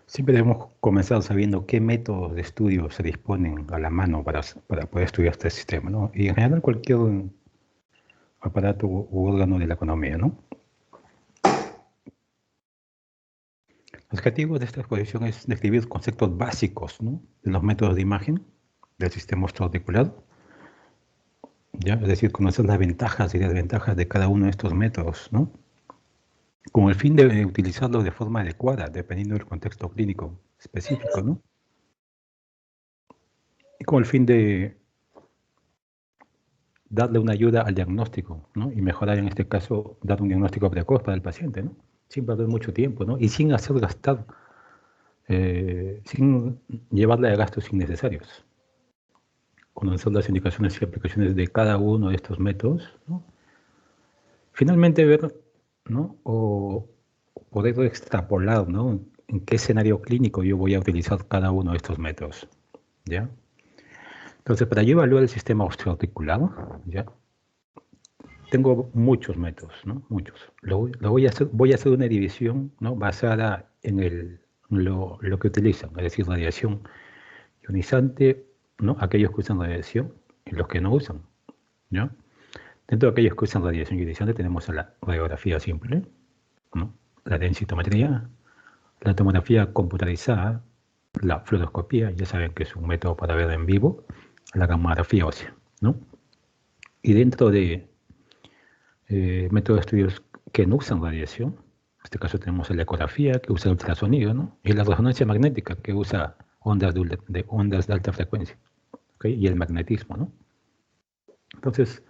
Siempre debemos comenzar sabiendo qué métodos de estudio se disponen a la mano para poder estudiar este sistema, ¿no? Y en general cualquier aparato u órgano de la economía, ¿no? Los objetivos de esta exposición es describir conceptos básicos, ¿no?, de los métodos de imagen del sistema osteoarticular, ¿ya? Es decir, conocer las ventajas y desventajas de cada uno de estos métodos, ¿no?, con el fin de utilizarlos de forma adecuada, dependiendo del contexto clínico específico, ¿no? Y con el fin de darle una ayuda al diagnóstico, ¿no? Y mejorar, en este caso, dar un diagnóstico precoz para el paciente, ¿no? Sin perder mucho tiempo, ¿no? Y sin hacer gastar, sin llevarle a gastos innecesarios. Conocer las indicaciones y aplicaciones de cada uno de estos métodos, ¿no? Finalmente ver, ¿no?, o poder extrapolar, ¿no?, en qué escenario clínico yo voy a utilizar cada uno de estos métodos, ¿ya? Entonces, para yo evaluar el sistema osteoarticular, ¿ya?, tengo muchos métodos, ¿no? Muchos. Voy a hacer una división, ¿no?, basada en lo que utilizan, es decir, radiación ionizante, ¿no?, aquellos que usan radiación y los que no usan, ¿ya? Dentro de aquellos que usan radiación ionizante tenemos la radiografía simple, ¿no?, la densitometría, la tomografía computarizada, la fluoroscopía, ya saben que es un método para ver en vivo, la gamografía ósea, ¿no? Y dentro de métodos de estudios que no usan radiación, en este caso tenemos la ecografía, que usa ultrasonido, ¿no?, y la resonancia magnética, que usa ondas de alta frecuencia, ¿ok?, y el magnetismo, ¿no? Entonces,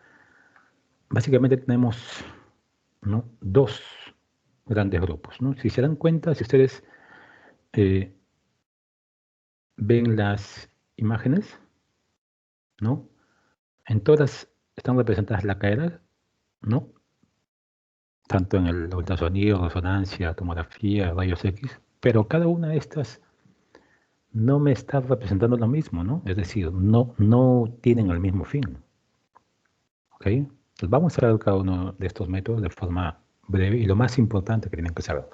básicamente tenemos, ¿no?, dos grandes grupos, ¿no? Si se dan cuenta, si ustedes ven las imágenes, ¿no?, en todas están representadas las caderas, ¿no?, tanto en el ultrasonido, resonancia, tomografía, rayos X, pero cada una de estas no me está representando lo mismo, ¿no? Es decir, no tienen el mismo fin, ¿ok? Entonces vamos a ver cada uno de estos métodos de forma breve y lo más importante que tienen que saber.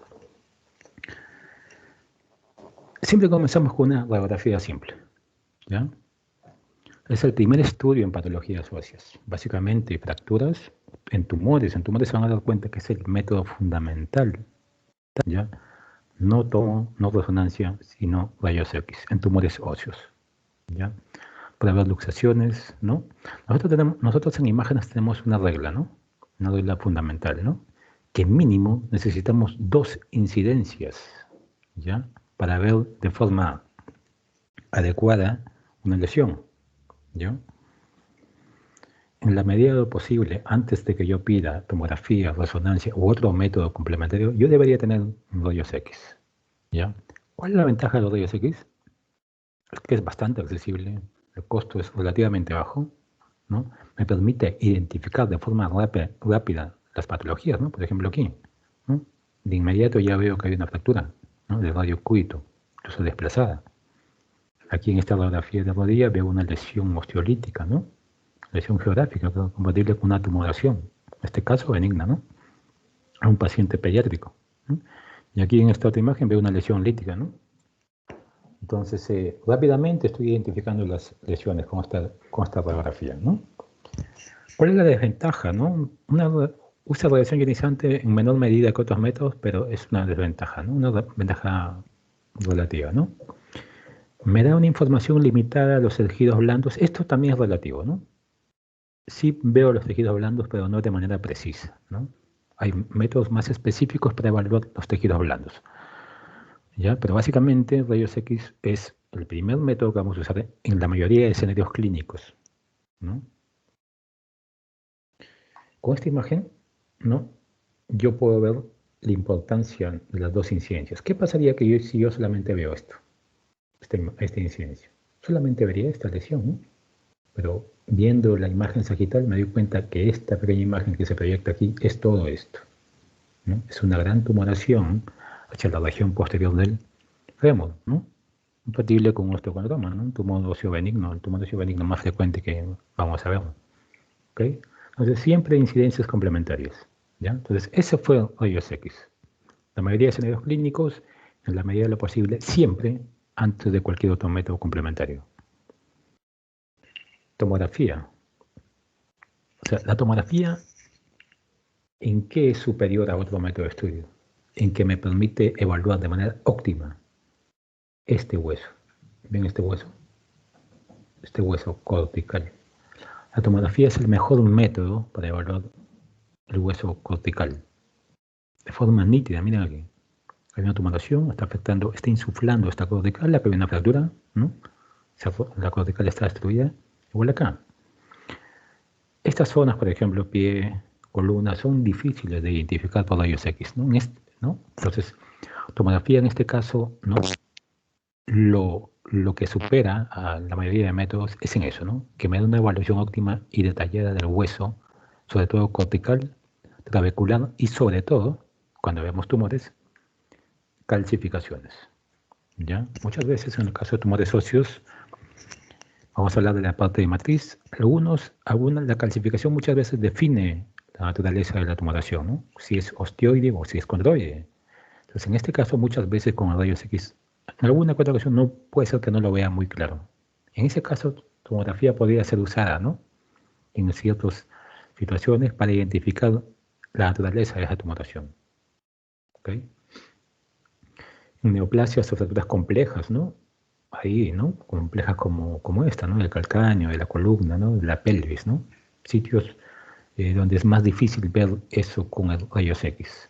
Siempre comenzamos con una radiografía simple, ¿ya? Es el primer estudio en patologías óseas. Básicamente, fracturas en tumores. En tumores se van a dar cuenta que es el método fundamental, ¿ya? No tomo, no resonancia, sino rayos X en tumores óseos, ¿ya? Para ver luxaciones, ¿no? Nosotros en imágenes tenemos una regla, ¿no? Una regla fundamental, ¿no? Que mínimo necesitamos 2 incidencias, ¿ya?, para ver de forma adecuada una lesión, ¿ya? En la medida de lo posible, antes de que yo pida tomografía, resonancia u otro método complementario, yo debería tener rayos X, ¿ya? ¿Cuál es la ventaja de los rayos X? Es que es bastante accesible, el costo es relativamente bajo, ¿no? Me permite identificar de forma rápida las patologías, ¿no? Por ejemplo, aquí, ¿no?, de inmediato ya veo que hay una fractura, ¿no?, de radiocúbito, incluso desplazada. Aquí en esta radiografía de rodilla veo una lesión osteolítica, ¿no?, lesión geográfica, compatible con una tumoración, en este caso benigna, ¿no?, a un paciente pediátrico, ¿no? Y aquí en esta otra imagen veo una lesión lítica, ¿no? Entonces, rápidamente estoy identificando las lesiones con esta radiografía, ¿no? ¿Cuál es la desventaja, no? Usa radiación ionizante en menor medida que otros métodos, pero es una desventaja, ¿no? Una ventaja relativa, ¿no? Me da una información limitada a los tejidos blandos. Esto también es relativo, ¿no? Sí veo los tejidos blandos, pero no de manera precisa, ¿no? Hay métodos más específicos para evaluar los tejidos blandos, ¿ya? Pero básicamente rayos X es el primer método que vamos a usar en la mayoría de escenarios clínicos, ¿no? Con esta imagen, ¿no?, yo puedo ver la importancia de las 2 incidencias. ¿Qué pasaría si yo solamente veo esto, esta incidencia? Solamente vería esta lesión, ¿no? Pero viendo la imagen sagital me doy cuenta que esta pequeña imagen que se proyecta aquí es todo esto, ¿no? Es una gran tumoración hacia la región posterior del fémur, ¿no?, compatible con un osteoconedroma, ¿no?, un tumor óseo benigno, el tumor óseo benigno más frecuente que vamos a ver, ¿ok? Entonces siempre hay incidencias complementarias, ¿ya? Entonces ese fue rayos X. La mayoría de escenarios clínicos en la medida de lo posible, siempre antes de cualquier otro método complementario. Tomografía. O sea, la tomografía, ¿en qué es superior a otro método de estudio? En que me permite evaluar de manera óptima este hueso. ¿Ven este hueso? Este hueso cortical. La tomografía es el mejor método para evaluar el hueso cortical. De forma nítida, miren aquí. Hay una tumoración, está insuflando esta cortical, la que hay una fractura, ¿no? La cortical está destruida. Igual acá. Estas zonas, por ejemplo, pie, columna, son difíciles de identificar por rayos X, ¿no? ¿no? Entonces, tomografía en este caso, ¿no? Lo que supera a la mayoría de métodos es en eso, ¿no? Que me da una evaluación óptima y detallada del hueso, sobre todo cortical, trabecular y sobre todo, cuando vemos tumores, calcificaciones. ¿Ya? Muchas veces en el caso de tumores óseos, vamos a hablar de la parte de matriz. La calcificación muchas veces define la naturaleza de la tumoración, ¿no? Si es osteoide o si es condroide. Entonces, en este caso, muchas veces con rayos X, en alguna otra ocasión no puede ser que no lo vea muy claro. En ese caso, tomografía podría ser usada, ¿no? En ciertas situaciones para identificar la naturaleza de esa tumoración. ¿Ok? En neoplasias o fracturas complejas, ¿no? Ahí, ¿no? Complejas como esta, ¿no? El calcáneo, de la columna, ¿no? De la pelvis, ¿no? Sitios donde es más difícil ver eso con rayos X.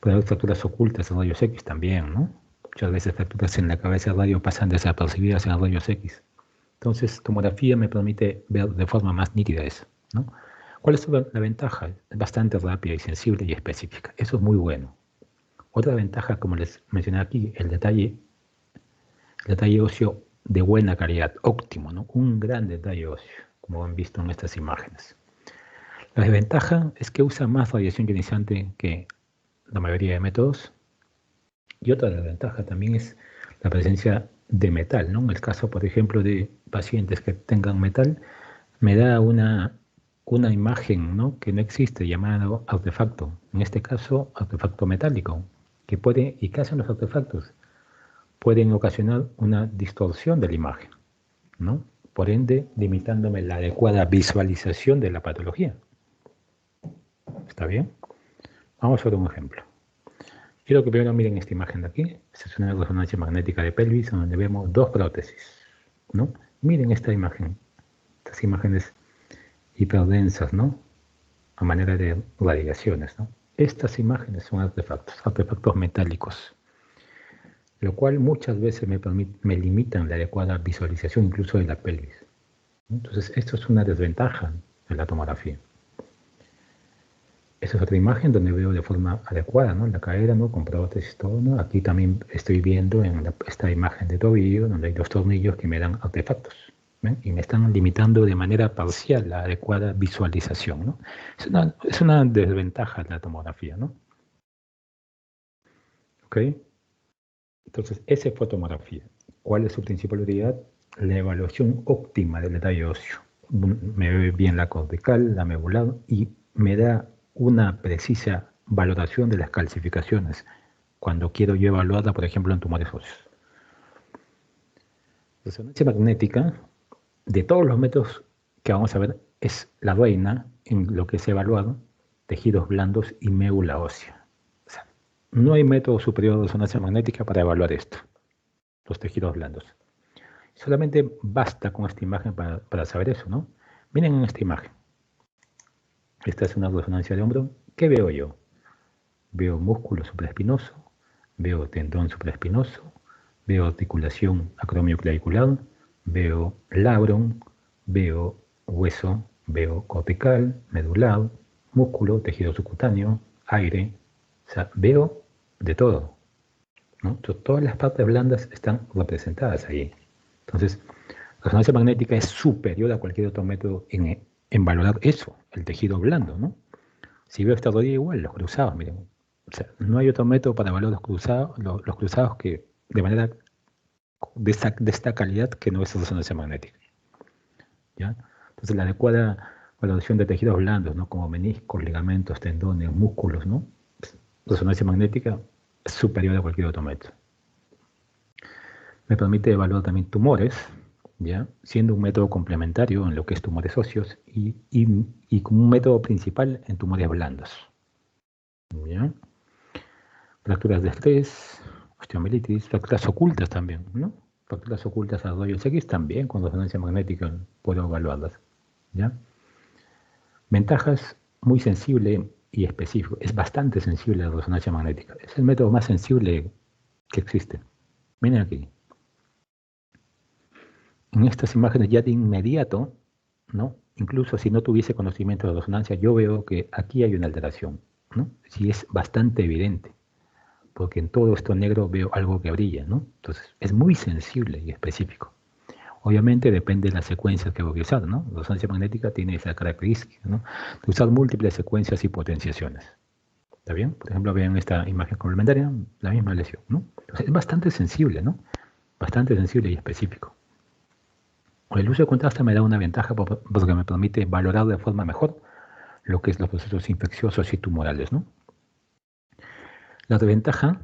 Puede haber fracturas ocultas en rayos X también, ¿no? Muchas veces fracturas en la cabeza de radio pasan desapercibidas en rayos X. Entonces, tomografía me permite ver de forma más nítida eso, ¿no? ¿Cuál es la ventaja? Es bastante rápida y sensible y específica. Eso es muy bueno. Otra ventaja, como les mencioné aquí, el detalle óseo de buena calidad, óptimo, ¿no? Un gran detalle óseo, como han visto en estas imágenes. La desventaja es que usa más radiación ionizante que la mayoría de métodos. Y otra desventaja también es la presencia de metal, ¿no? En el caso, por ejemplo, de pacientes que tengan metal, me da una imagen, ¿no? Que no existe, llamado artefacto. En este caso, artefacto metálico. ¿Y qué hacen los artefactos? Pueden ocasionar una distorsión de la imagen, ¿no? Por ende, limitándome la adecuada visualización de la patología. ¿Está bien? Vamos a ver un ejemplo. Quiero que primero miren esta imagen de aquí. Esta es una resonancia magnética de pelvis donde vemos dos prótesis, ¿no? Miren esta imagen. Estas imágenes hiperdensas, ¿no? A manera de radiaciones, ¿no? Estas imágenes son artefactos metálicos, lo cual muchas veces me limitan la adecuada visualización incluso de la pelvis. Entonces, esto es una desventaja de la tomografía. Esta es otra imagen donde veo de forma adecuada, ¿no? La cadera, ¿no? Con prótesis, todo, ¿no? Aquí también estoy viendo esta imagen de tobillo, donde hay dos tornillos que me dan artefactos, ¿ven? Y me están limitando de manera parcial la adecuada visualización, ¿no? Es una desventaja de la tomografía, ¿no? ¿Ok? Entonces, esa es fotomografía. ¿Cuál es su principal utilidad? La evaluación óptima del detalle óseo. Me ve bien la cortical, la medular y me da una precisa valoración de las calcificaciones cuando quiero yo evaluarla, por ejemplo, en tumores óseos. La resonancia magnética, de todos los métodos que vamos a ver, es la reina en lo que es evaluar tejidos blandos y médula ósea. O sea, no hay método superior de resonancia magnética para evaluar esto, los tejidos blandos. Solamente basta con esta imagen para saber eso, ¿no? Miren en esta imagen. Esta es una resonancia de hombro. ¿Qué veo yo? Veo músculo supraespinoso, veo tendón supraespinoso, veo articulación acromioclavicular, veo labrum, veo hueso, veo cortical, medular, músculo, tejido subcutáneo, aire. O sea, veo de todo, ¿no? Entonces, todas las partes blandas están representadas ahí. Entonces, la resonancia magnética es superior a cualquier otro método en valorar eso, el tejido blando, ¿no? Si veo esta rodilla igual, los cruzados, miren. O sea, no hay otro método para evaluar los cruzados que de manera de esta calidad que no es resonancia magnética, ¿ya? Entonces, la adecuada valoración de tejidos blandos, ¿no? Como meniscos, ligamentos, tendones, músculos, ¿no? Resonancia magnética es superior a cualquier otro método. Me permite evaluar también tumores, ¿ya? Siendo un método complementario en lo que es tumores óseos y como un método principal en tumores blandos, ¿ya? Fracturas de estrés, osteomielitis, fracturas ocultas también, ¿no? Fracturas ocultas a rayos X también con resonancia magnética puedo evaluarlas, ¿ya? Ventajas, muy sensible y específico. Es bastante sensible a la resonancia magnética. Es el método más sensible que existe. Miren aquí. En estas imágenes ya de inmediato, ¿no? Incluso si no tuviese conocimiento de resonancia, yo veo que aquí hay una alteración, ¿no? Sí es bastante evidente, porque en todo esto negro veo algo que brilla, ¿no? Entonces, es muy sensible y específico. Obviamente depende de las secuencias que voy a usar, ¿no? La resonancia magnética tiene esa característica, ¿no? De usar múltiples secuencias y potenciaciones. ¿Está bien? Por ejemplo, vean esta imagen complementaria, la misma lesión, ¿no? Entonces, es bastante sensible, ¿no? Bastante sensible y específico. El uso de contraste me da una ventaja porque me permite valorar de forma mejor lo que es los procesos infecciosos y tumorales, ¿no? La desventaja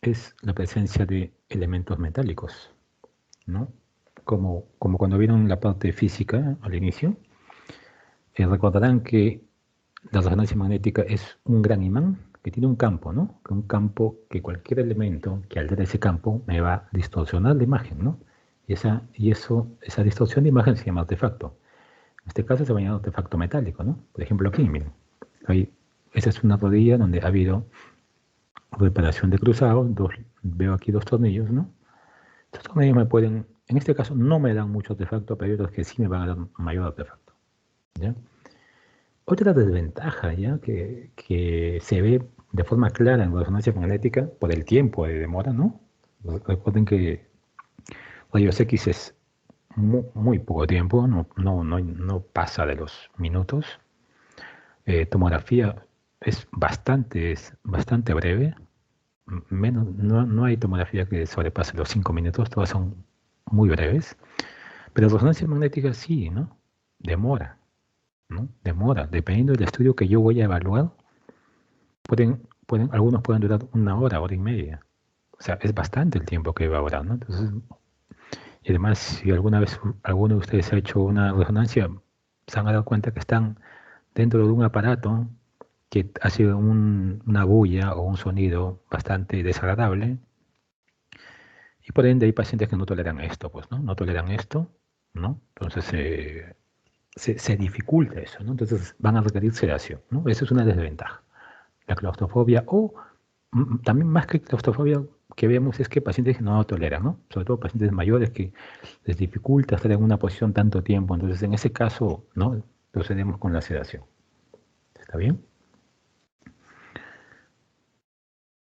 es la presencia de elementos metálicos, ¿no? Como cuando vieron la parte física al inicio, recordarán que la resonancia magnética es un gran imán que tiene un campo, ¿no? Un campo que cualquier elemento que altere ese campo me va a distorsionar la imagen, ¿no? Esa distorsión de imagen se llama artefacto. En este caso se va a llamar artefacto metálico, ¿no? Por ejemplo, aquí, miren. Esa es una rodilla donde ha habido reparación de cruzados. Veo aquí dos tornillos, ¿no? Estos tornillos me pueden, en este caso no me dan mucho artefacto, pero hay otros que sí me van a dar mayor artefacto, ¿ya? Otra desventaja, ¿ya? Que se ve de forma clara en resonancia magnética por el tiempo de demora, ¿no? Recuerden que rayos X es muy poco tiempo, no pasa de los minutos. Tomografía es bastante breve. No hay tomografía que sobrepase los 5 minutos, todas son muy breves. Pero resonancia magnética sí, ¿no? Demora, ¿no? Demora. Dependiendo del estudio que yo voy a evaluar, algunos pueden durar una hora y media. O sea, es bastante el tiempo que va a durar, ¿no? Entonces, y además, si alguna vez alguno de ustedes ha hecho una resonancia, se han dado cuenta que están dentro de un aparato que hace una bulla o un sonido bastante desagradable, y por ende hay pacientes que no toleran esto, pues, ¿no? No toleran esto, ¿no? Entonces se dificulta eso, ¿no? Entonces van a requerir sedación, ¿no? Esa es una desventaja. La claustrofobia o también más que claustrofobia que vemos es que pacientes que no lo toleran, ¿no? Sobre todo pacientes mayores que les dificulta estar en una posición tanto tiempo. Entonces, en ese caso, ¿no? Procedemos con la sedación. ¿Está bien?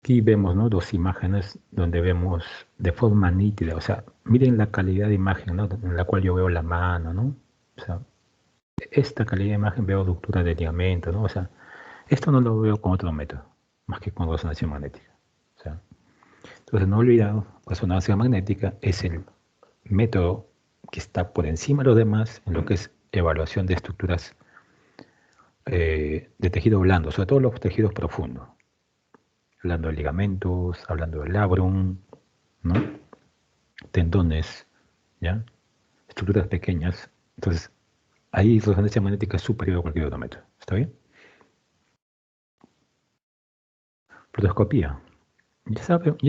Aquí vemos, ¿no? Dos imágenes donde vemos de forma nítida, o sea, miren la calidad de imagen, ¿no? En la cual yo veo la mano, ¿no? O sea, esta calidad de imagen veo ruptura de ligamento, ¿no? O sea, esto no lo veo con otro método, más que con resonancia magnética. O sea, entonces no olvidar, resonancia magnética es el método que está por encima de los demás en lo que es evaluación de estructuras de tejido blando, sobre todo los tejidos profundos. Hablando de ligamentos, hablando del labrum, ¿no? Tendones, ¿ya? Estructuras pequeñas. Entonces, ahí la resonancia magnética es superior a cualquier otro método. ¿Está bien? Fluoroscopía. Ya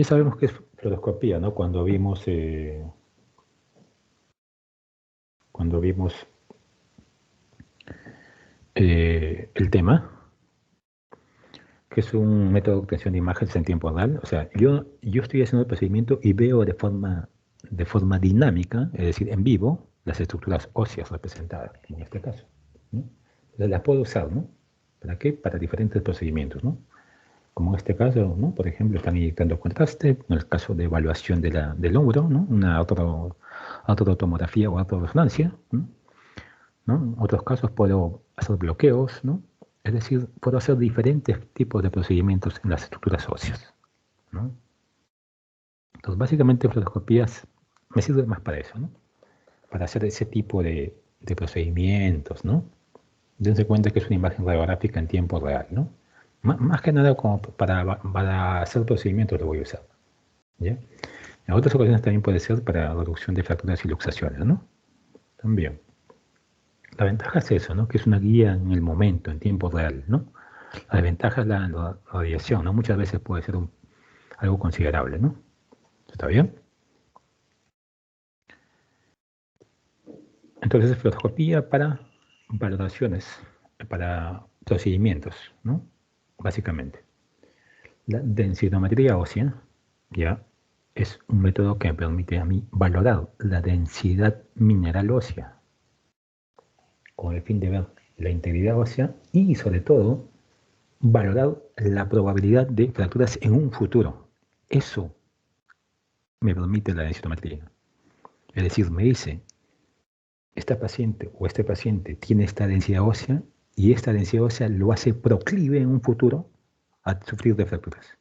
sabemos qué es fluoroscopía, ¿no? Cuando vimos el tema, que es un método de obtención de imágenes en tiempo real. O sea, yo estoy haciendo el procedimiento y veo de forma dinámica, es decir, en vivo, las estructuras óseas representadas, como en este caso, ¿no? Entonces las puedo usar, ¿no? ¿Para qué? Para diferentes procedimientos, ¿no? Como en este caso, ¿no? Por ejemplo, están inyectando contraste, en el caso de evaluación del hombro, ¿no? Una autotomografía o autoresonancia, ¿no? ¿No? En otros casos puedo hacer bloqueos, ¿no? Es decir, puedo hacer diferentes tipos de procedimientos en las estructuras óseas, ¿no? Entonces, básicamente, fluoroscopías me sirven más para eso, ¿no? Para hacer ese tipo de procedimientos, ¿no? Dense cuenta que es una imagen radiográfica en tiempo real, ¿no? Más que nada como para hacer procedimientos lo voy a usar, ¿ya? En otras ocasiones también puede ser para reducción de fracturas y luxaciones, ¿no? También. La ventaja es eso, ¿no? Que es una guía en el momento, en tiempo real, ¿no? La desventaja es la radiación, ¿no? Muchas veces puede ser algo considerable, ¿no? ¿Está bien? Entonces, fluoroscopía para valoraciones, para procedimientos, ¿no? Básicamente. La densitometría ósea, ya, es un método que me permite a mí valorar la densidad mineral ósea con el fin de ver la integridad ósea y, sobre todo, valorar la probabilidad de fracturas en un futuro. Eso me permite la densitometría. Es decir, me dice, esta paciente o este paciente tiene esta densidad ósea y esta densidad ósea lo hace proclive en un futuro a sufrir de fracturas.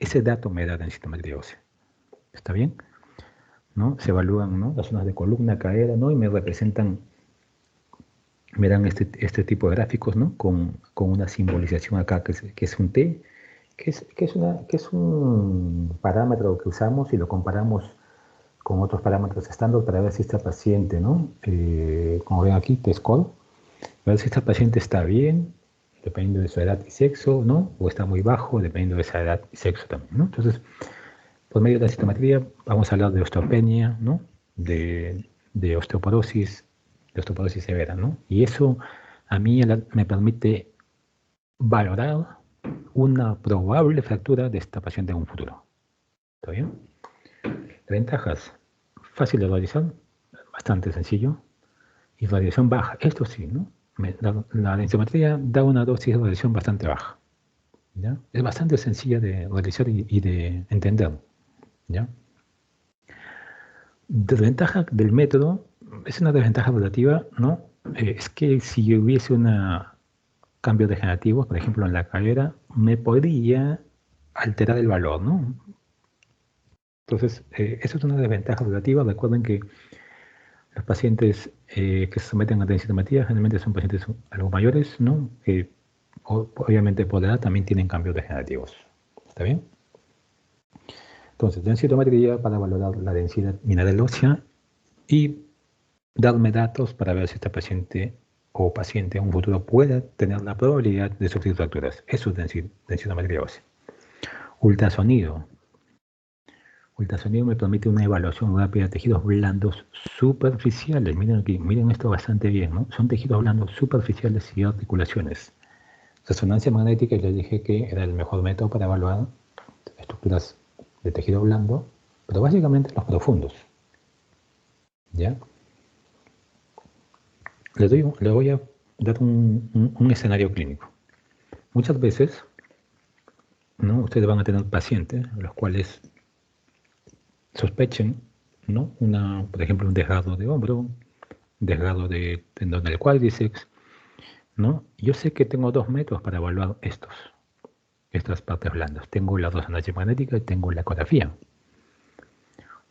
Ese dato me da densitometría ósea. ¿Está bien? ¿No? Se evalúan, ¿no?, las zonas de columna, cadera, ¿no? Y me dan este tipo de gráficos, ¿no? Con una simbolización acá que es un T, que es un parámetro que usamos y lo comparamos con otros parámetros estándar para ver si esta paciente, ¿no? Como ven aquí, T-score, ver si esta paciente está bien, dependiendo de su edad y sexo, ¿no? O está muy bajo, dependiendo de esa edad y sexo también, ¿no? Entonces, por medio de la citometría vamos a hablar de osteopenia, ¿no? De osteoporosis, severa, ¿no? Y eso a mí me permite valorar una probable fractura de esta paciente en un futuro. ¿Está bien? Ventajas: fácil de realizar, bastante sencillo, y radiación baja. Esto sí, ¿no? La densitometría da una dosis de radiación bastante baja, ¿ya? Es bastante sencilla de realizar y de entender, ¿ya? Desventaja del método, es una desventaja relativa, ¿no? Es que si hubiese un cambio degenerativo, por ejemplo en la cadera, me podría alterar el valor, ¿no? Entonces, eso es una desventaja relativa. Recuerden que los pacientes que se someten a densitometría generalmente son pacientes algo mayores, ¿no? Que obviamente por edad también tienen cambios degenerativos. ¿Está bien? Entonces, densitometría para valorar la densidad mineral ósea y darme datos para ver si esta paciente o paciente en un futuro pueda tener la probabilidad de sufrir fracturas. Eso es densitometría ósea. Ultrasonido. Ultrasonido me permite una evaluación rápida de tejidos blandos superficiales. Miren aquí, miren esto bastante bien, ¿no? Son tejidos blandos superficiales y articulaciones. Resonancia magnética, y les dije que era el mejor método para evaluar estructuras de tejido blando, pero básicamente los profundos. ¿Ya? Les voy a dar un escenario clínico. Muchas veces, ¿no?, ustedes van a tener pacientes los cuales sospechen, ¿no?, por ejemplo, un desgarro de hombro, desgarro de tendón del cuádriceps, ¿no? Yo sé que tengo dos métodos para evaluar estas partes blandas. Tengo la resonancia magnética y tengo la ecografía.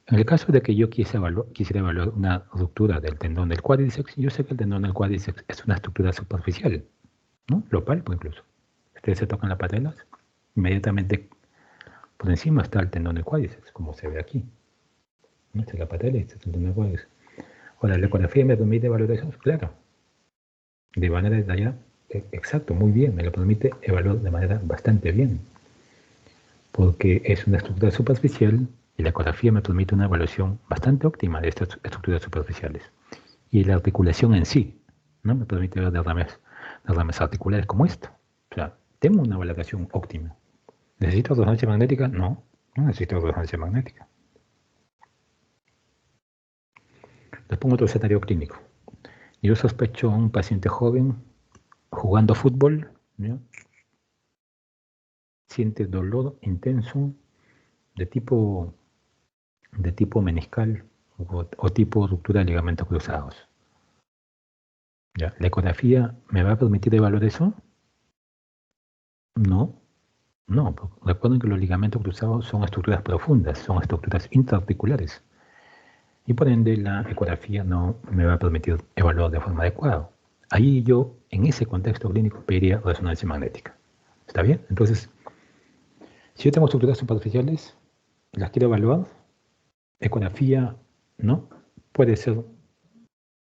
En el caso de que yo quisiera evaluar una ruptura del tendón del cuádriceps, yo sé que el tendón del cuádriceps es una estructura superficial, ¿no? Lo palpo incluso. Ustedes se tocan las patelas, inmediatamente por encima está el tendón del cuádriceps, como se ve aquí. ¿No? Esta es la patela y este es el tendón del cuádriceps. Ahora, la ecografía me permite evaluar eso, claro, de manera detallada. Exacto, muy bien, me lo permite evaluar de manera bastante bien, porque es una estructura superficial y la ecografía me permite una evaluación bastante óptima de estas estructuras superficiales. Y la articulación en sí, ¿no?, me permite ver derrames articulares como esto. O sea, tengo una valoración óptima. ¿Necesito resonancia magnética? No, no necesito resonancia magnética. Les pongo otro escenario clínico. Yo sospecho a un paciente joven jugando fútbol, ¿ya?, siente dolor intenso de tipo meniscal o tipo ruptura de ligamentos cruzados. ¿Ya? ¿La ecografía me va a permitir evaluar eso? No, no. Recuerden que los ligamentos cruzados son estructuras profundas, son estructuras intraarticulares. Y por ende la ecografía no me va a permitir evaluar de forma adecuada. Ahí yo, en ese contexto clínico, pediría resonancia magnética. ¿Está bien? Entonces, si yo tengo estructuras superficiales, las quiero evaluar, ecografía no, puede ser,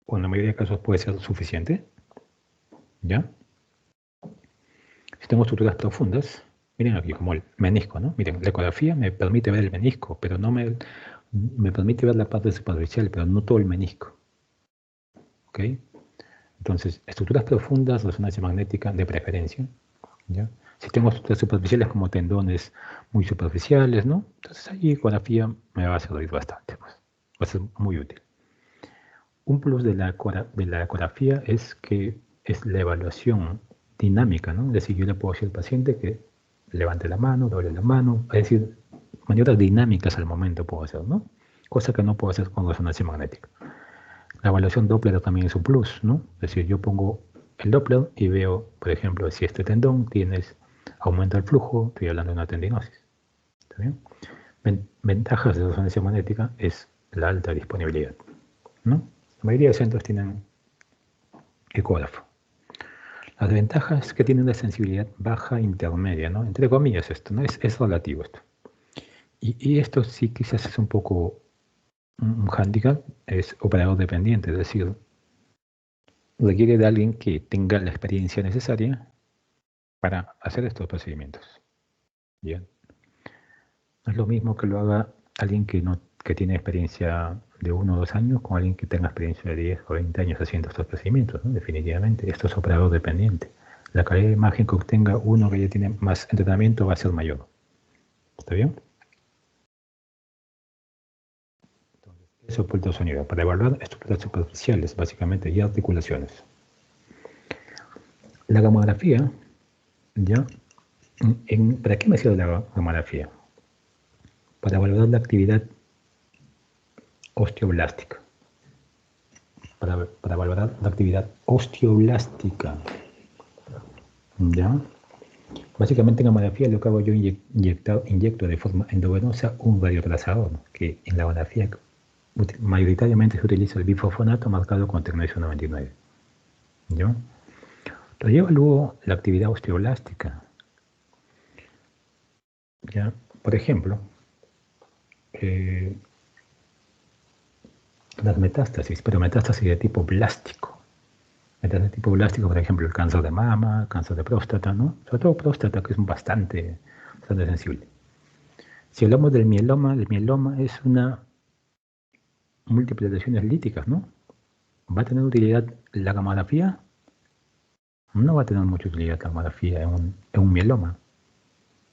o en la mayoría de casos puede ser suficiente, ¿ya? Si tengo estructuras profundas, miren aquí como el menisco, ¿no? Miren, la ecografía me permite ver el menisco, pero no me permite ver la parte superficial, pero no todo el menisco, ¿ok? Entonces, estructuras profundas, resonancia magnética de preferencia, ¿ya? Si tengo estructuras superficiales como tendones muy superficiales, ¿no? Entonces ahí ecografía me va a servir bastante, pues. Va a ser muy útil. Un plus de la ecografía es que es la evaluación dinámica, ¿no? Es decir, yo le puedo decir al paciente que levante la mano, doble la mano, es decir, maniobras dinámicas al momento puedo hacer, ¿no? Cosa que no puedo hacer con resonancia magnética. La evaluación Doppler también es un plus, ¿no? Es decir, yo pongo el Doppler y veo, por ejemplo, si este tendón tienes aumento del flujo, estoy hablando de una tendinosis. ¿Está bien? Ventajas de resonancia magnética es la alta disponibilidad, ¿no? La mayoría de centros tienen ecógrafo. Las desventajas es que tienen una sensibilidad baja intermedia, ¿no? Entre comillas esto, ¿no? Es relativo esto. Y esto sí quizás es un poco un hándicap, es operador dependiente, es decir, requiere de alguien que tenga la experiencia necesaria para hacer estos procedimientos. Bien. No es lo mismo que lo haga alguien que tiene experiencia de 1 o 2 años con alguien que tenga experiencia de 10 o 20 años haciendo estos procedimientos, ¿no? Definitivamente, esto es operador dependiente. La calidad de imagen que obtenga uno que ya tiene más entrenamiento va a ser mayor. ¿Está bien? Entonces, eso por el ultrasonido, para evaluar estructuras superficiales, básicamente, y articulaciones. La gamografía, ¿ya? ¿Para qué me sirve la gamografía? Para valorar la actividad osteoblástica. Para valorar la actividad osteoblástica. ¿Ya? Básicamente en gamografía lo que hago yo inyecto de forma endovenosa un radiotrazador, que en la gamografía mayoritariamente se utiliza el bifosfonato marcado con tecnesio 99. ¿Ya? Entonces yo evalúo la actividad osteoblástica. ¿Ya? Por ejemplo, las metástasis, pero metástasis de tipo blástico. Metástasis de tipo blástico, por ejemplo, el cáncer de mama, cáncer de próstata, ¿no? Sobre todo próstata, que es bastante sensible. Si hablamos del mieloma es una múltiples lesiones líticas, ¿no? ¿Va a tener utilidad la gamografía? No va a tener mucha utilidad la gamografía en un mieloma,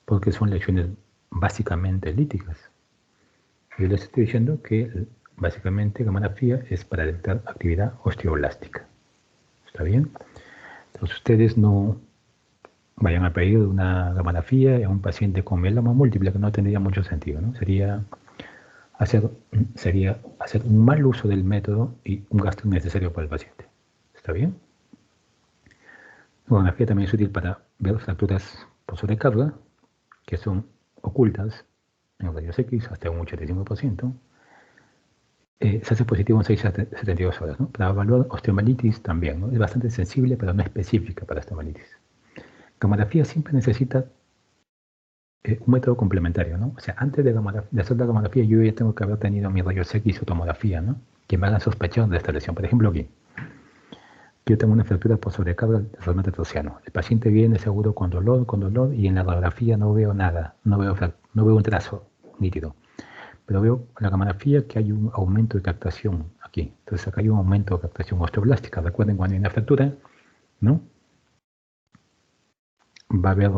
porque son lesiones básicamente líticas. Yo les estoy diciendo que básicamente gamografía es para detectar actividad osteoblástica. ¿Está bien? Entonces ustedes no vayan a pedir una gamografía a un paciente con mieloma múltiple, que no tendría mucho sentido, ¿no? Sería hacer un mal uso del método y un gasto innecesario para el paciente. ¿Está bien? La gamografía también es útil para ver fracturas por sobrecarga, que son ocultas en rayos X hasta un 85%. Se hace positivo en 6 a 72 horas, ¿no? Para evaluar osteomelitis también, ¿no? Es bastante sensible, pero no específica para osteomelitis. Gamografía siempre necesita un método complementario, ¿no? O sea, antes de hacer la gamografía, yo ya tengo que haber tenido mi rayos X o tomografía, ¿no? Que me hagan sospechar de esta lesión. Por ejemplo, aquí, yo tengo una fractura por sobrecarga del segmento torciano. El paciente viene seguro con dolor, y en la radiografía no veo nada, no veo un trazo nítido. Pero veo en la gamografía que hay un aumento de captación aquí. Entonces acá hay un aumento de captación osteoblástica. Recuerden, cuando hay una fractura, ¿no? Va a haber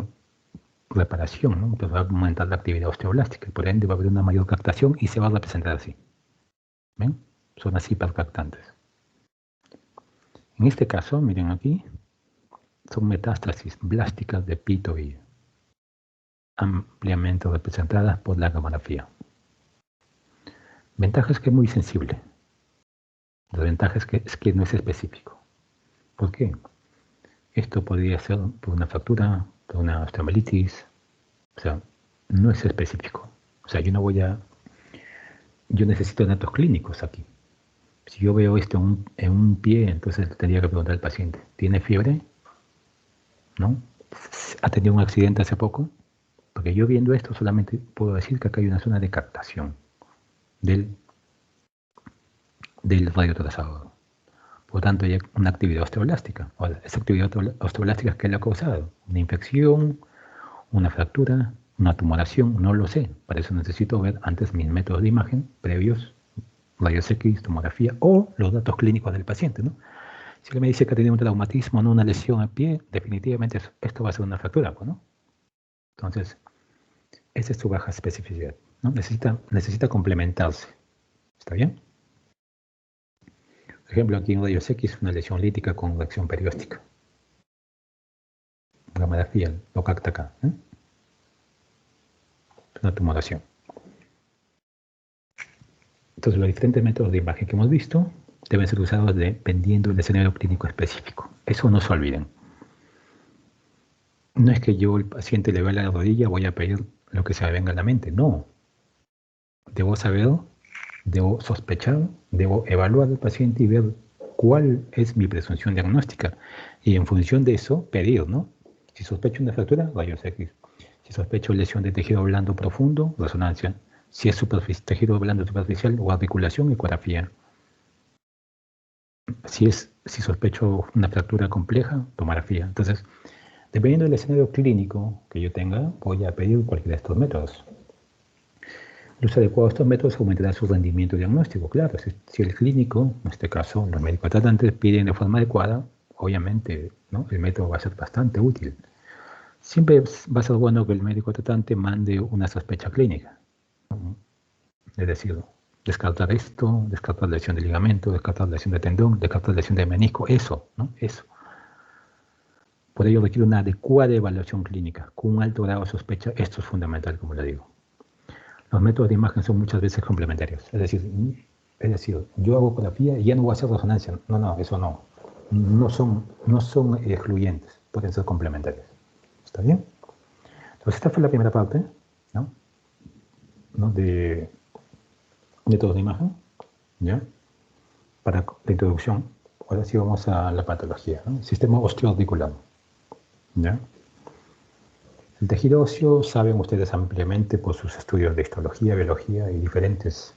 reparación, ¿no? Entonces va a aumentar la actividad osteoblástica. Por ende va a haber una mayor captación y se va a representar así. ¿Ven? Son las hipercaptantes. En este caso, miren aquí, son metástasis blásticas de pito y ampliamente representadas por la gamografía. Ventaja es que es muy sensible. La ventaja es que no es específico. ¿Por qué? Esto podría ser por una fractura, por una osteomelitis. O sea, no es específico. O sea, yo necesito datos clínicos aquí. Si yo veo esto en un pie, entonces tendría que preguntar al paciente, ¿tiene fiebre? ¿No? ¿Ha tenido un accidente hace poco? Porque yo viendo esto solamente puedo decir que acá hay una zona de captación del radiotrazador. Por lo tanto, hay una actividad osteoblástica. Esa actividad osteoblástica es que la ha causado una infección, una fractura, una tumoración, no lo sé. Para eso necesito ver antes mis métodos de imagen previos, rayos X, tomografía o los datos clínicos del paciente, ¿no? Si él me dice que ha tenido un traumatismo, no una lesión al pie, definitivamente esto va a ser una fractura, pues, ¿no? Entonces, esa es su baja especificidad, ¿no? Necesita complementarse. ¿Está bien? Por ejemplo, aquí en rayos X, una lesión lítica con reacción perióstica. Gamografía lo capta acá, ¿eh? Una tumoración. Entonces, los diferentes métodos de imagen que hemos visto deben ser usados dependiendo del escenario clínico específico. Eso no se olviden. No es que yo, el paciente, le vea la rodilla, voy a pedir lo que se me venga a la mente. No. Debo saber, debo sospechar, debo evaluar al paciente y ver cuál es mi presunción diagnóstica. Y en función de eso, pedir, ¿no? Si sospecho una fractura, rayos X. Si sospecho lesión de tejido blando profundo, resonancia. Si es tejido blando superficial o articulación, ecografía. Si sospecho una fractura compleja, tomografía. Entonces, dependiendo del escenario clínico que yo tenga, voy a pedir cualquiera de estos métodos. El uso adecuado de estos métodos aumentará su rendimiento diagnóstico. Claro, si el clínico, en este caso los médicos tratantes, piden de forma adecuada, obviamente, ¿no?, el método va a ser bastante útil. Siempre va a ser bueno que el médico tratante mande una sospecha clínica, ¿no? Es decir, descartar esto, descartar lesión de ligamento, descartar lesión de tendón, descartar lesión de menisco, eso, ¿no? Eso. Por ello requiere una adecuada evaluación clínica, con un alto grado de sospecha. Esto es fundamental, como le digo. Los métodos de imagen son muchas veces complementarios. Es decir, yo hago ecografía y ya no voy a hacer resonancia. No, eso no. No son excluyentes, pueden ser complementarios. ¿Está bien? Entonces esta fue la primera parte, ¿no? De métodos de imagen, ¿ya? Para la introducción. Ahora sí vamos a la patología, ¿no? Sistema osteoarticular, ¿ya? El tejido óseo, saben ustedes ampliamente por sus estudios de histología, biología y diferentes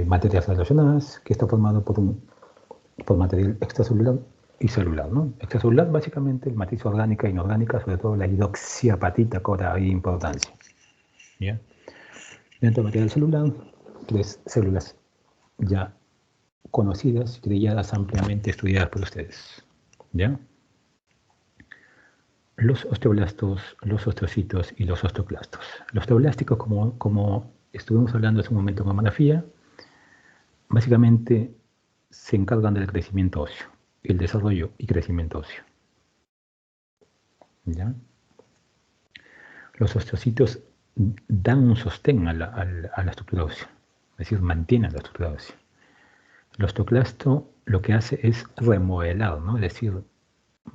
materias relacionadas, que está formado por material extracelular y celular, ¿no? Extracelular, básicamente, el matriz orgánica e inorgánica, sobre todo la hidroxiapatita, cobra ahí importancia, ¿ya? Dentro del material celular, tres células ya conocidas y trilladas, ampliamente estudiadas por ustedes, ¿ya? Los osteoblastos, los osteocitos y los osteoclastos. Los osteoblásticos, como estuvimos hablando hace un momento en mamografía, básicamente se encargan del crecimiento óseo, el desarrollo y crecimiento óseo, ¿ya? Los osteocitos dan un sostén a la estructura ósea, es decir, mantienen la estructura ósea. El osteoclasto lo que hace es remodelar, ¿no? Es decir,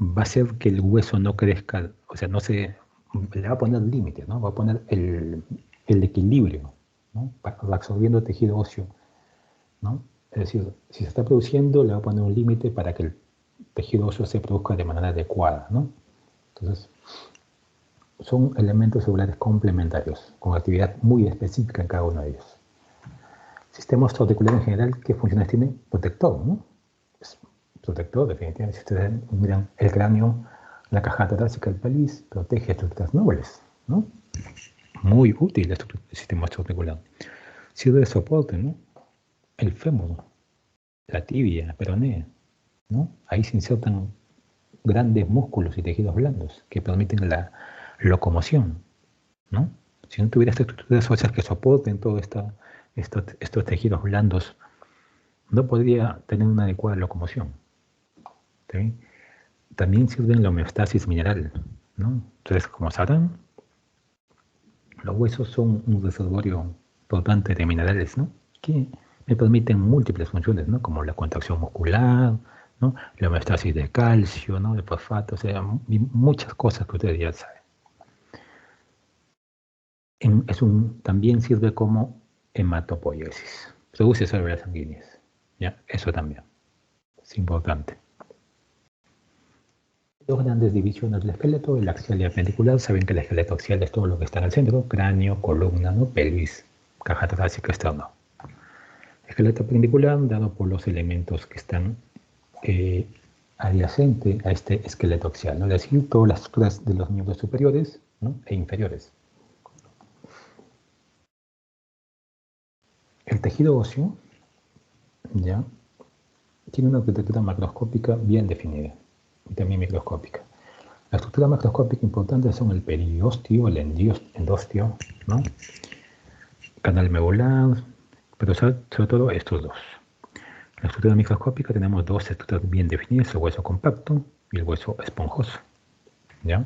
va a hacer que el hueso no crezca, o sea, le va a poner límites, ¿no? Va a poner el equilibrio, ¿no? Absorbiendo tejido óseo, ¿no? Es decir, si se está produciendo, le va a poner un límite para que el tejido óseo se produzca de manera adecuada, ¿no? Entonces, son elementos celulares complementarios, con actividad muy específica en cada uno de ellos. El sistema osteoarticular en general, ¿qué funciones tiene? Protector, ¿no? Es protector, definitivamente. Si ustedes miran el cráneo, la caja torácica, el pelvis, protege estructuras nobles, ¿no? Muy útil el sistema osteoarticular. Sirve de soporte, ¿no? El fémur, la tibia, la peronea, ¿no? Ahí se insertan grandes músculos y tejidos blandos que permiten la locomoción, ¿no? Si no tuviera estas estructuras óseas que soporten todos estos tejidos blandos, no podría tener una adecuada locomoción. ¿Sí? También sirven la homeostasis mineral, ¿no? Entonces, como sabrán, los huesos son un reservorio importante de minerales, ¿no?, que me permiten múltiples funciones, ¿no?, como la contracción muscular, ¿no?, la homeostasis de calcio, ¿no?, de fosfato, o sea, muchas cosas que ustedes ya saben. También sirve como hematopoiesis, produce células sanguíneas, ¿ya? Eso también es importante. dos grandes divisiones del esqueleto, el axial y el appendicular. Saben que el esqueleto axial es todo lo que está en el centro, cráneo, columna, ¿no? Pelvis, caja torácica externa. El esqueleto appendicular dado por los elementos que están adyacente a este esqueleto axial, ¿no? Es decir, todas las estructuras de los miembros superiores, ¿no? E inferiores. El tejido óseo ya tiene una arquitectura macroscópica bien definida y también microscópica. La estructura macroscópica importante son el periósteo, el endostio, ¿no? Canal medular, pero sobre todo estos dos. En la estructura microscópica tenemos dos estructuras bien definidas, el hueso compacto y el hueso esponjoso, ¿ya?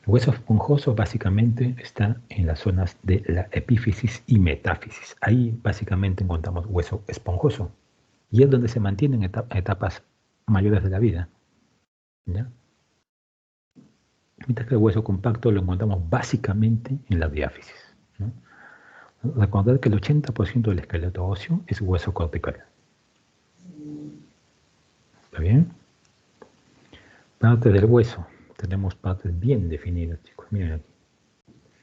El hueso esponjoso básicamente está en las zonas de la epífisis y metáfisis. Ahí básicamente encontramos hueso esponjoso y es donde se mantiene en etapas mayores de la vida, ¿ya? Mientras que el hueso compacto lo encontramos básicamente en la diáfisis, ¿no? Recordar que el 80% del esqueleto óseo es hueso cortical. ¿Está bien? Parte del hueso. Tenemos partes bien definidas, chicos. Miren aquí.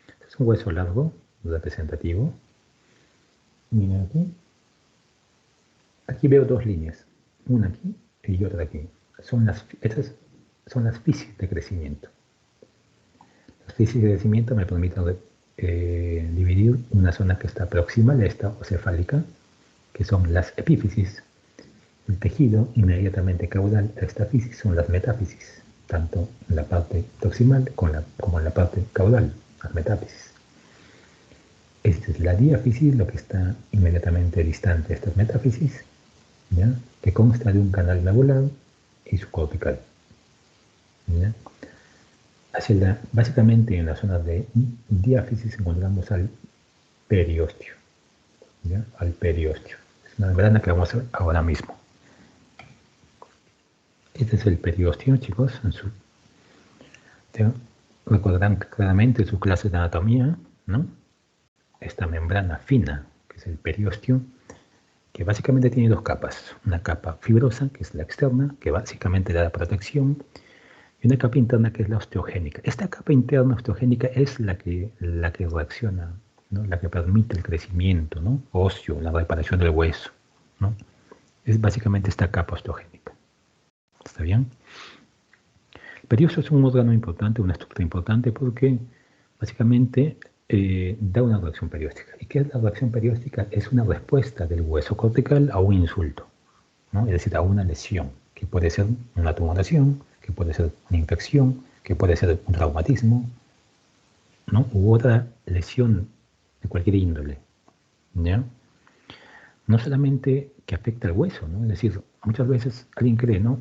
Este es un hueso largo, representativo. Miren aquí. Aquí veo dos líneas. Una aquí y otra aquí. Estas son las fisis de crecimiento. Las fisis de crecimiento me permiten dividir una zona que está proximal a esta ocefálica, que son las epífisis. El tejido inmediatamente caudal a esta fisis son las metáfisis, tanto en la parte proximal como en la parte caudal, las metáfisis. Esta es la diáfisis, lo que está inmediatamente distante de estas metáfisis, ¿ya? Que consta de un canal medular y su cortical, ¿ya? Básicamente en la zona de diáfisis encontramos al periósteo, ¿ya? Al periósteo. Es una membrana que vamos a ver ahora mismo. Este es el periósteo, chicos. Recordarán claramente su clase de anatomía, ¿no? Esta membrana fina, que es el periósteo, que básicamente tiene dos capas. Una capa fibrosa, que es la externa, que básicamente le da protección, y una capa interna, que es la osteogénica. Esta capa interna osteogénica es la que reacciona, ¿no? La que permite el crecimiento, ¿no? Óseo, la reparación del hueso, ¿no? Es básicamente esta capa osteogénica. ¿Está bien? El periósteo es un órgano importante, una estructura importante, porque básicamente da una reacción perióstica. ¿Y qué es la reacción perióstica? Es una respuesta del hueso cortical a un insulto, ¿no? Es decir, a una lesión, que puede ser una tumoración, que puede ser una infección, que puede ser un traumatismo, ¿no? U otra lesión de cualquier índole, ¿ya? No solamente que afecta al hueso, ¿no? Es decir, muchas veces alguien cree, ¿no?,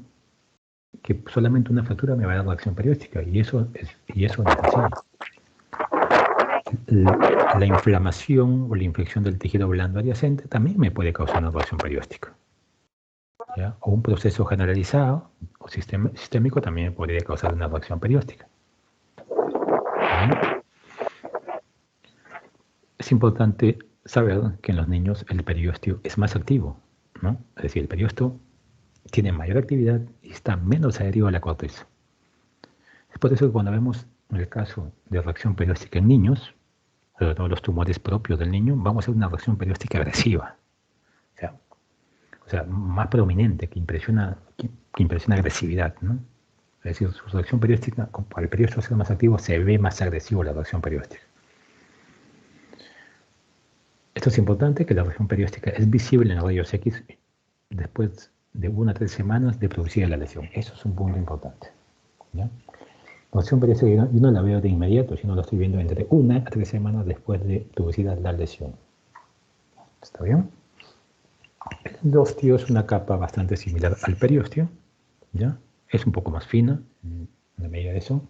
que solamente una fractura me va a dar reacción perióstica, y eso no es así. La inflamación o la infección del tejido blando adyacente también me puede causar una reacción perióstica, ¿ya? O un proceso generalizado o sistémico también podría causar una reacción perióstica. ¿Ya? Es importante saber que en los niños el periósteo es más activo, ¿no? Es decir, el periósteo tiene mayor actividad y está menos adherido a la corteza. Es por eso que cuando vemos el caso de reacción perióstica en niños, sobre todo los tumores propios del niño, vamos a ver una reacción perióstica agresiva, o sea más prominente, que impresiona agresividad, ¿no? Es decir, su reacción perióstica, para el periósteo ser más activo, se ve más agresivo la reacción perióstica. Esto es importante, que la reacción perióstica es visible en los rayos X después de 1 a 3 semanas de producida la lesión. Eso es un punto importante, ¿ya? La reacción perióstica yo no la veo de inmediato, sino la estoy viendo entre 1 a 3 semanas después de producida la lesión. ¿Está bien? El endostio es una capa bastante similar al periósteo, ¿ya? Es un poco más fina, en la medida de eso.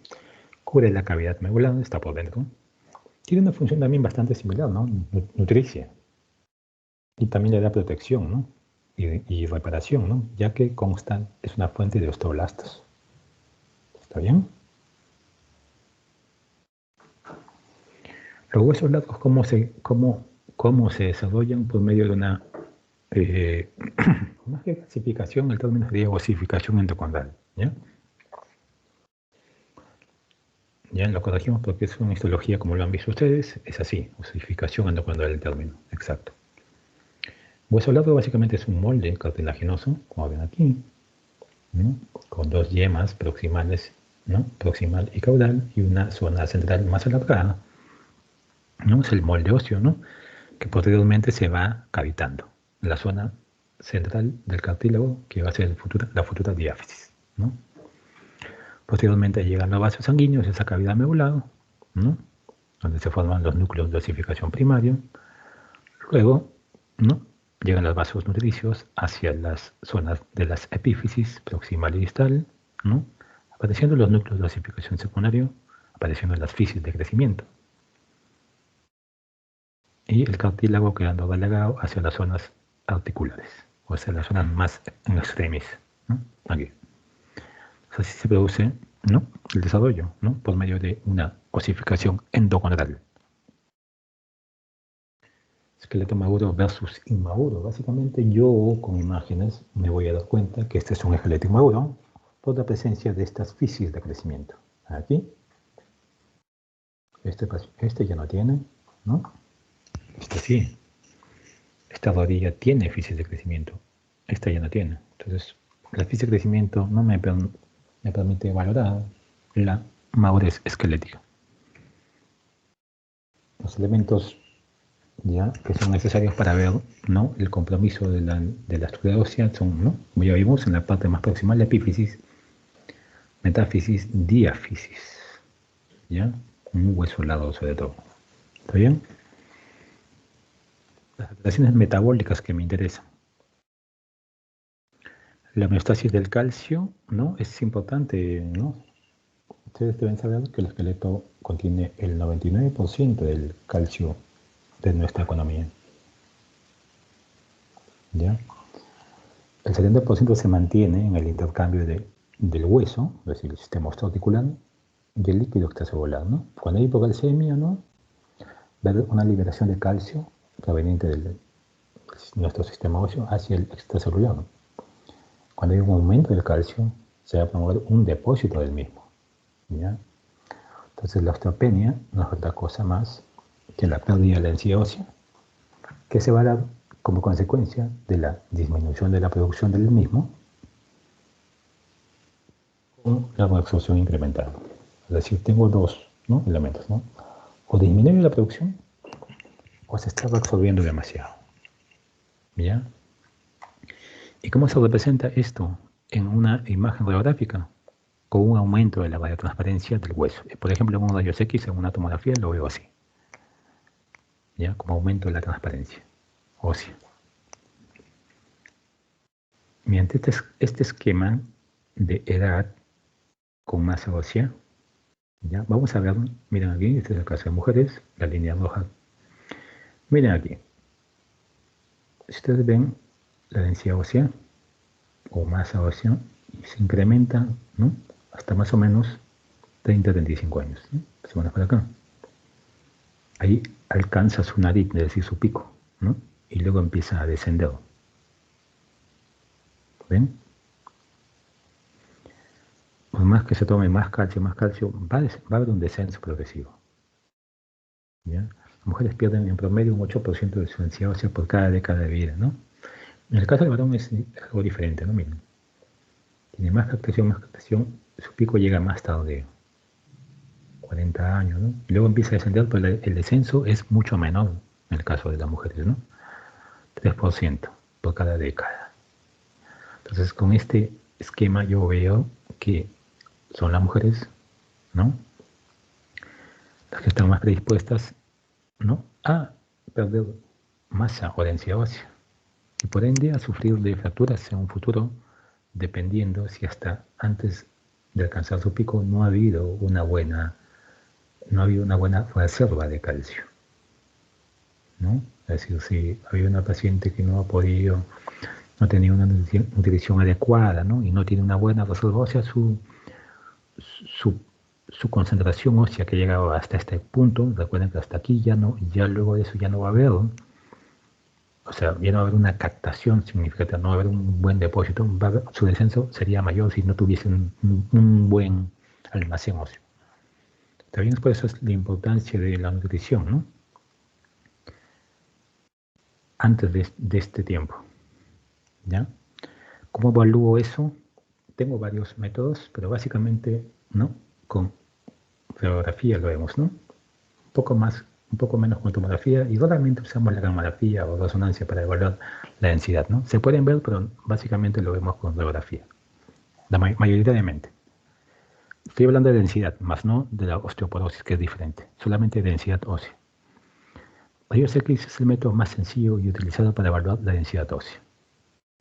Cubre la cavidad medular, está por dentro. Tiene una función también bastante similar, ¿no? Nutricia. Y también le da protección, ¿no? Y reparación, ¿no? Ya que consta, es una fuente de osteoblastos. ¿Está bien? Los huesos largos, ¿cómo se desarrollan? Por medio de una más que clasificación, el término sería osificación endocondral, ¿ya? Ya lo corregimos porque es una histología, como lo han visto ustedes, es así, osificación ando cuando era el término, exacto. Hueso largo básicamente es un molde cartilaginoso, como ven aquí, ¿no? Con dos yemas proximales, ¿no? Proximal y caudal, y una zona central más alargada, ¿no? Es el molde óseo, ¿no? Que posteriormente se va cavitando. La zona central del cartílago, que va a ser la futura diáfisis, ¿no? Posteriormente llegan los vasos sanguíneos, esa cavidad medular, ¿no? Donde se forman los núcleos de osificación primario. Luego, ¿no? Llegan los vasos nutricios hacia las zonas de las epífisis proximal y distal, ¿no? Apareciendo los núcleos de osificación secundario, apareciendo las fisis de crecimiento. Y el cartílago quedando relegado hacia las zonas articulares, o sea, las zonas más en extremis, ¿no? Aquí. Así se produce, ¿no? El desarrollo, ¿no? Por medio de una osificación endocondral. Esqueleto maduro versus inmaduro. Básicamente yo con imágenes me voy a dar cuenta que este es un esqueleto inmaduro por la presencia de estas fisis de crecimiento. Aquí, este ya no tiene, ¿no? Este sí. Esta rodilla tiene fisis de crecimiento. Esta ya no tiene. Entonces, la fisis de crecimiento no me permite valorar la madurez esquelética. Los elementos ya que son necesarios para ver, ¿no? El compromiso de la estructura ósea son, ¿no? Como ya vimos, en la parte más proximal la epífisis, metáfisis, diáfisis, ¿ya? Un hueso largo sobre todo. ¿Está bien? Las alteraciones metabólicas que me interesan. La homeostasis del calcio, ¿no? Es importante, ¿no? Ustedes deben saber que el esqueleto contiene el 99% del calcio de nuestra economía. ¿Ya? El 70% se mantiene en el intercambio del hueso, es decir, el sistema osteoarticular, y el líquido extracelular, ¿no? Cuando hay hipocalcemia, ¿no? Va a haber una liberación de calcio proveniente de nuestro sistema óseo hacia el extracelular, ¿no? Cuando hay un aumento del calcio, se va a promover un depósito del mismo, ¿ya? Entonces la osteopenia no es otra cosa más que la pérdida de la densidad ósea, que se va a dar como consecuencia de la disminución de la producción del mismo con la absorción incrementada. Es decir, tengo dos, ¿no? Elementos, ¿no? O disminuye la producción o se está absorbiendo demasiado. ¿Ya? ¿Y cómo se representa esto en una imagen radiográfica? Con un aumento de la radiotransparencia del hueso. Por ejemplo, en un rayos X, en una tomografía, lo veo así. ¿Ya? Como aumento de la transparencia ósea. Mediante este esquema de edad con masa ósea, ¿ya? Vamos a ver, miren aquí, este es el caso de mujeres, la línea roja. Miren aquí. Si ustedes ven la densidad ósea o masa ósea, se incrementa, ¿no? Hasta más o menos 30-35 años, ¿no? Se van para acá. Ahí alcanza su nariz, es decir, su pico, ¿no? Y luego empieza a descender. ¿Ven? Por más que se tome más calcio, va a haber un descenso progresivo. ¿Ya? Las mujeres pierden en promedio un 8% de su densidad ósea por cada década de vida, ¿no? En el caso del varón es algo diferente, ¿no? Miren. Tiene más captación, su pico llega más tarde, 40 años, ¿no? Y luego empieza a descender, pero el descenso es mucho menor en el caso de las mujeres, ¿no? 3% por cada década. Entonces, con este esquema yo veo que son las mujeres, ¿no? Las que están más predispuestas, ¿no? A perder masa o densidad ósea y por ende a sufrir de fracturas en un futuro, dependiendo si hasta antes de alcanzar su pico no ha habido una buena reserva de calcio, ¿no? Es decir, si había una paciente que no ha podido, no tenía una nutrición adecuada, ¿no? Y no tiene una buena reserva ósea, su concentración ósea que llegaba hasta este punto, recuerden que hasta aquí ya luego de eso ya no va a haber, ¿no? O sea, ya no va a haber una captación significativa, no va a haber un buen depósito, su descenso sería mayor si no tuviese un buen almacén óseo. También por eso es la importancia de la nutrición, ¿no? Antes de este tiempo, ¿ya? ¿Cómo evalúo eso? Tengo varios métodos, pero básicamente, ¿no? Con radiografía lo vemos, ¿no? Un poco más, un poco menos con tomografía y solamente usamos la gamografía o resonancia para evaluar la densidad, ¿no? Se pueden ver, pero básicamente lo vemos con radiografía, mayoritariamente. Estoy hablando de densidad, más no de la osteoporosis, que es diferente, solamente densidad ósea. Rayos X es el método más sencillo y utilizado para evaluar la densidad ósea,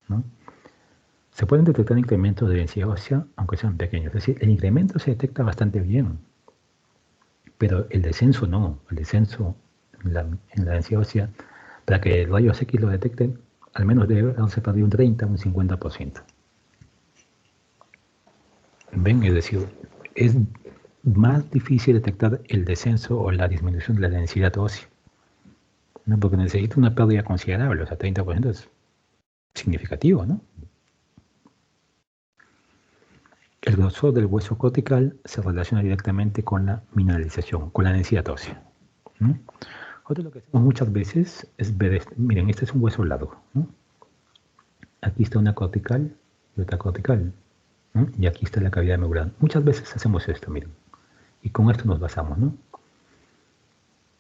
¿no? Se pueden detectar incrementos de densidad ósea, aunque sean pequeños. Es decir, el incremento se detecta bastante bien, pero el descenso no. El descenso en la densidad ósea, para que el rayos X lo detecten, al menos debe haberse perdido un 30 o un 50%. ¿Ven? Es decir, es más difícil detectar el descenso o la disminución de la densidad ósea, ¿no? Porque necesita una pérdida considerable, o sea, 30% es significativo, ¿no? El grosor del hueso cortical se relaciona directamente con la mineralización, con la densidad ósea, ¿no? Otro lo que hacemos muchas veces es ver, miren, este es un hueso largo, ¿no? Aquí está una cortical y otra cortical, ¿no? Y aquí está la cavidad medular. Muchas veces hacemos esto, miren, y con esto nos basamos, ¿no?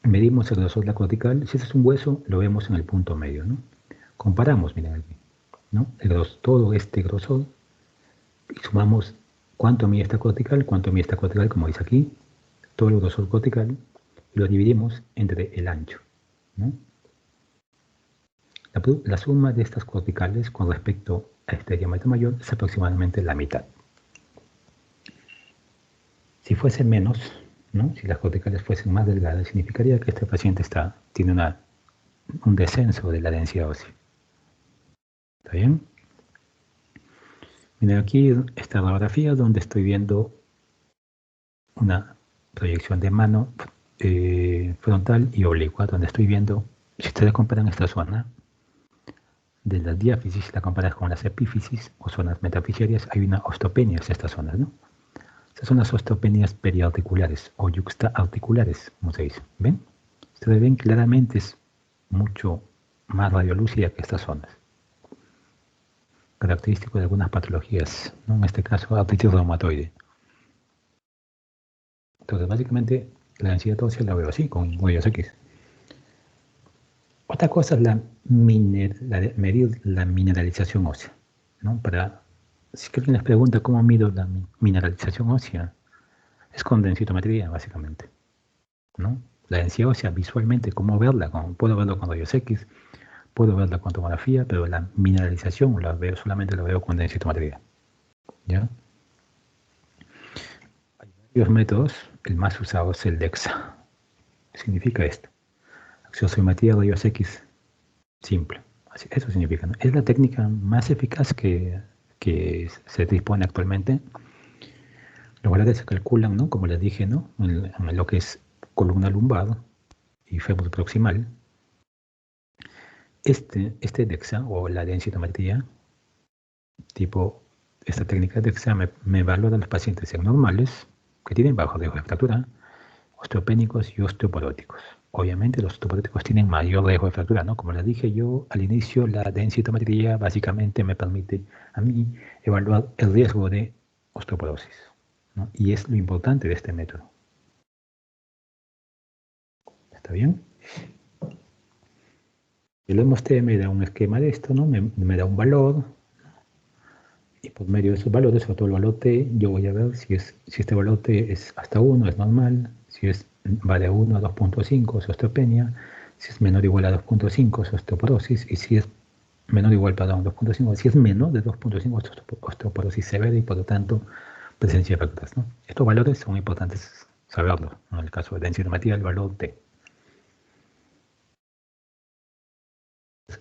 Medimos el grosor de la cortical, si este es un hueso, lo vemos en el punto medio, ¿no? Comparamos, miren aquí, ¿no? Todo este grosor y sumamos cuánto mide esta cortical, como dice aquí, todo el grosor cortical, y lo dividimos entre el ancho, ¿no? La suma de estas corticales con respecto a este diámetro mayor es aproximadamente la mitad. Si fuese menos, ¿no? Si las corticales fuesen más delgadas, significaría que este paciente tiene un descenso de la densidad ósea. ¿Está bien? Miren aquí esta radiografía donde estoy viendo una proyección de mano frontal y oblicua, donde estoy viendo, si ustedes comparan esta zona de las diáfisis, la comparas con las epífisis o zonas metafisarias, hay una osteopenia en estas zonas, ¿no? Estas son las osteopenias periarticulares o yuxtaarticulares, como se dice. ¿Ven? Ustedes ven claramente es mucho más radiolúcida que estas zonas. Característico de algunas patologías, ¿no? En este caso, artritis reumatoide. Entonces, básicamente, la densidad ósea la veo así, con rayos X. Otra cosa es medir la mineralización ósea, ¿no? Si alguien les pregunta cómo mido la mineralización ósea, es con densitometría, básicamente, ¿no? La densidad ósea, visualmente, ¿cómo verla? Puedo verlo con rayos X, puedo verla con tomografía, pero la mineralización solamente la veo con densitometría, ¿ya? Hay varios métodos, el más usado es el DEXA. ¿Qué significa esto? Axiosometría de rayos X simple. Eso significa, ¿no? Es la técnica más eficaz que se dispone actualmente. Los valores se calculan, ¿no? Como les dije, ¿no? En lo que es columna lumbar y fémur proximal. Este DEXA o la densitometría, tipo esta técnica de DEXA me valora a los pacientes normales que tienen bajo riesgo de fractura, osteopénicos y osteoporóticos. Obviamente los osteoporóticos tienen mayor riesgo de fractura, ¿no? Como les dije yo al inicio, la densitometría básicamente me permite a mí evaluar el riesgo de osteoporosis, ¿no? Y es lo importante de este método. ¿Está bien? El MST me da un esquema de esto, ¿no? Me da un valor, y por medio de esos valores, sobre todo el valor T, yo voy a ver si este valor T es hasta 1, es normal, si va de 1 a 2.5, es osteopenia, si es menor o igual a 2.5, es osteoporosis, y si es menor o igual, perdón, 2.5, si es menor de 2.5, es osteoporosis severa y por lo tanto presencia de fracturas, ¿no? Estos valores son importantes saberlos, ¿no? En el caso de densitometría, el valor T.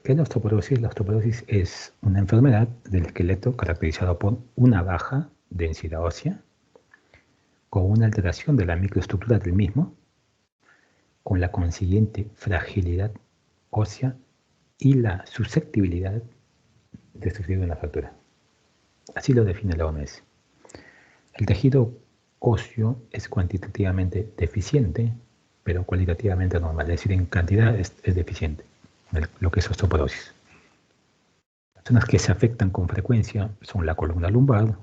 ¿Qué es la osteoporosis? La osteoporosis es una enfermedad del esqueleto caracterizada por una baja densidad ósea, con una alteración de la microestructura del mismo, con la consiguiente fragilidad ósea y la susceptibilidad de sufrir una fractura. Así lo define la OMS. El tejido óseo es cuantitativamente deficiente, pero cualitativamente normal. Es decir, en cantidad es deficiente, lo que es osteoporosis. Las zonas que se afectan con frecuencia son la columna lumbar,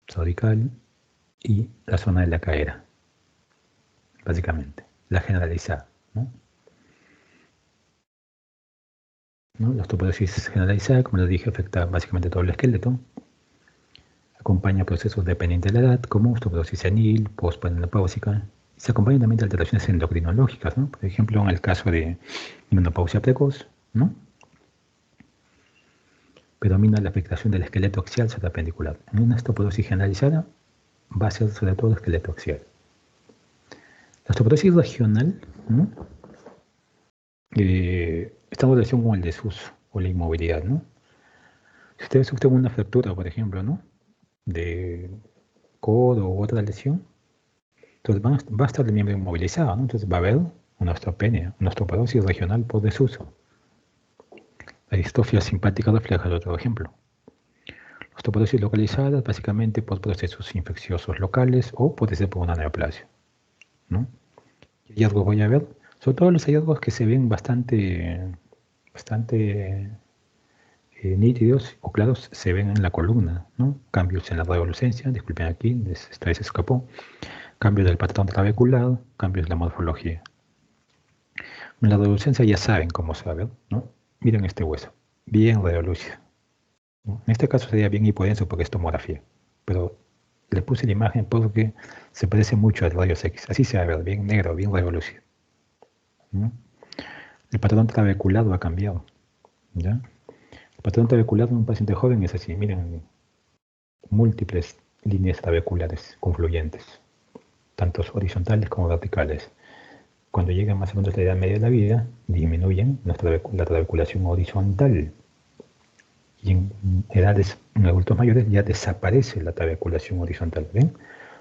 cervical y la zona de la cadera, básicamente, la generalizada, ¿no? La osteoporosis generalizada, como les dije, afecta básicamente todo el esqueleto. Acompaña procesos dependientes de la edad, como osteoporosis senil, postmenopáusica. Se acompaña también de alteraciones endocrinológicas, ¿no? Por ejemplo, en el caso de menopausia precoz, ¿no? Predomina la afectación del esqueleto axial sobre pendicular. En una osteoporosis generalizada va a ser sobre todo el esqueleto axial. La osteoporosis regional, ¿no? Está en relación con el desuso o la inmovilidad, ¿no? Si ustedes sufren una fractura, por ejemplo, ¿no? De codo u otra lesión, entonces va a estar el miembro inmovilizado, ¿no? Entonces va a haber una osteopenia, una osteoporosis regional por desuso. La distrofia simpática refleja el otro ejemplo. Osteoporosis localizada básicamente por procesos infecciosos locales o puede ser por una neoplasia, ¿no? ¿Qué hallazgos voy a ver? Sobre todo los hallazgos que se ven bastante nítidos o claros se ven en la columna, ¿no? Cambios en la revolucencia, disculpen aquí, esta vez escapó. Cambios del patrón trabecular, cambios en la morfología. En la revolucencia ya saben cómo se va a ver, ¿no? Miren este hueso, bien revolucio, ¿no? En este caso sería bien hipodenso porque es tomografía, pero le puse la imagen porque se parece mucho al rayos X. Así se va a ver, bien negro, bien revolucio, ¿no? El patrón trabecular va cambiado, ¿ya? El patrón trabecular en un paciente joven es así, miren, múltiples líneas trabeculares confluyentes, tanto horizontales como verticales. Cuando llegan más o menos a la edad media de la vida, disminuyen la trabeculación horizontal. Y en adultos mayores ya desaparece la trabeculación horizontal, ¿ven?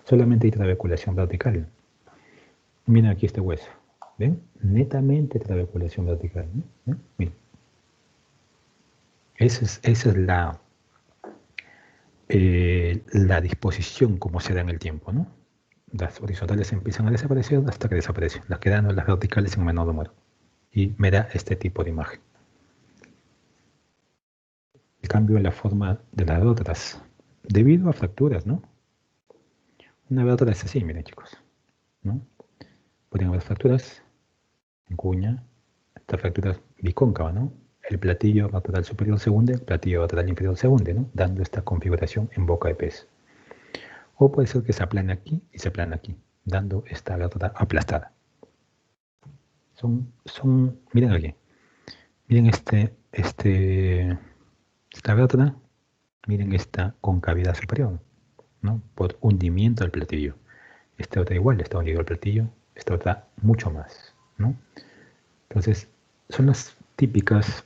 Solamente hay trabeculación vertical. Miren aquí este hueso, ¿ven? Netamente trabeculación vertical, ¿no? Miren. Esa es la disposición como se da en el tiempo, ¿no? Las horizontales empiezan a desaparecer hasta que desaparecen. Las quedan las verticales en menor número. Y me da este tipo de imagen. El cambio en la forma de las vértebras, debido a fracturas, ¿no? Una vértebra es así, miren chicos, ¿no? Pueden haber fracturas en cuña, esta fractura bicóncava, ¿no? El platillo vertebral superior se hunde, el platillo vertebral inferior se hunde, ¿no? Dando esta configuración en boca de pez. O puede ser que se aplane aquí y se aplane aquí, dando esta vértebra aplastada. Miren aquí, miren esta vértebra, miren esta concavidad superior, ¿no? Por hundimiento del platillo. Esta otra igual, está hundido el platillo, esta otra mucho más, ¿no? Entonces, son las típicas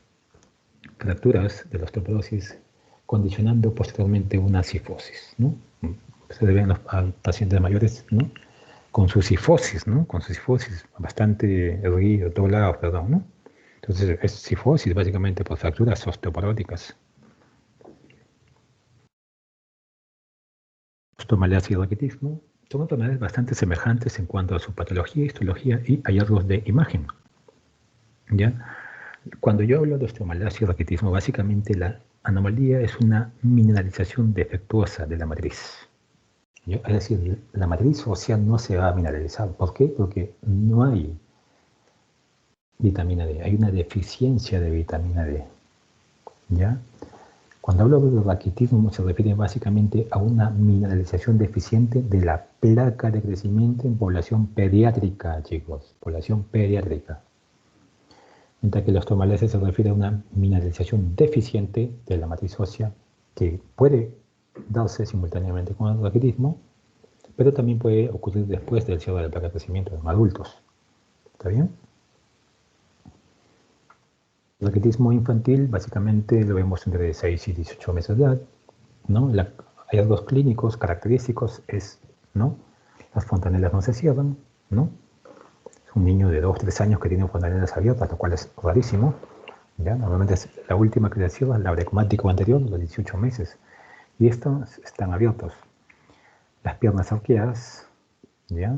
fracturas de la osteoporosis condicionando posteriormente una cifosis, ¿no? Se ven a pacientes mayores, ¿no? Con su cifosis, ¿no? Con su cifosis bastante erguido, doblado, perdón, ¿no? Entonces, es cifosis básicamente por fracturas osteoporóticas. Osteomalacia y raquitismo son enfermedades bastante semejantes en cuanto a su patología, histología y hallazgos de imagen, ¿ya? Cuando yo hablo de osteomalacia y raquitismo, básicamente la anomalía es una mineralización defectuosa de la matriz. Es decir, la matriz ósea no se va a mineralizar. ¿Por qué? Porque no hay vitamina D, hay una deficiencia de vitamina D, ¿ya? Cuando hablo de raquitismo se refiere básicamente a una mineralización deficiente de la placa de crecimiento en población pediátrica, chicos, población pediátrica. Mientras que la osteomalacia se refiere a una mineralización deficiente de la matriz ósea que puede darse simultáneamente con el raquitismo, pero también puede ocurrir después del cierre de la placa de crecimiento en adultos. ¿Está bien? El raquitismo infantil básicamente lo vemos entre 6 y 18 meses de edad, ¿no? Hallazgos clínicos característicos es, ¿no? Las fontanelas no se cierran, ¿no? Es un niño de 2 o 3 años que tiene fontanelas abiertas, lo cual es rarísimo, ¿ya? Normalmente la última que se cierra es la brecmático anterior, los 18 meses, y estos están abiertos. las piernas arqueadas, ¿ya?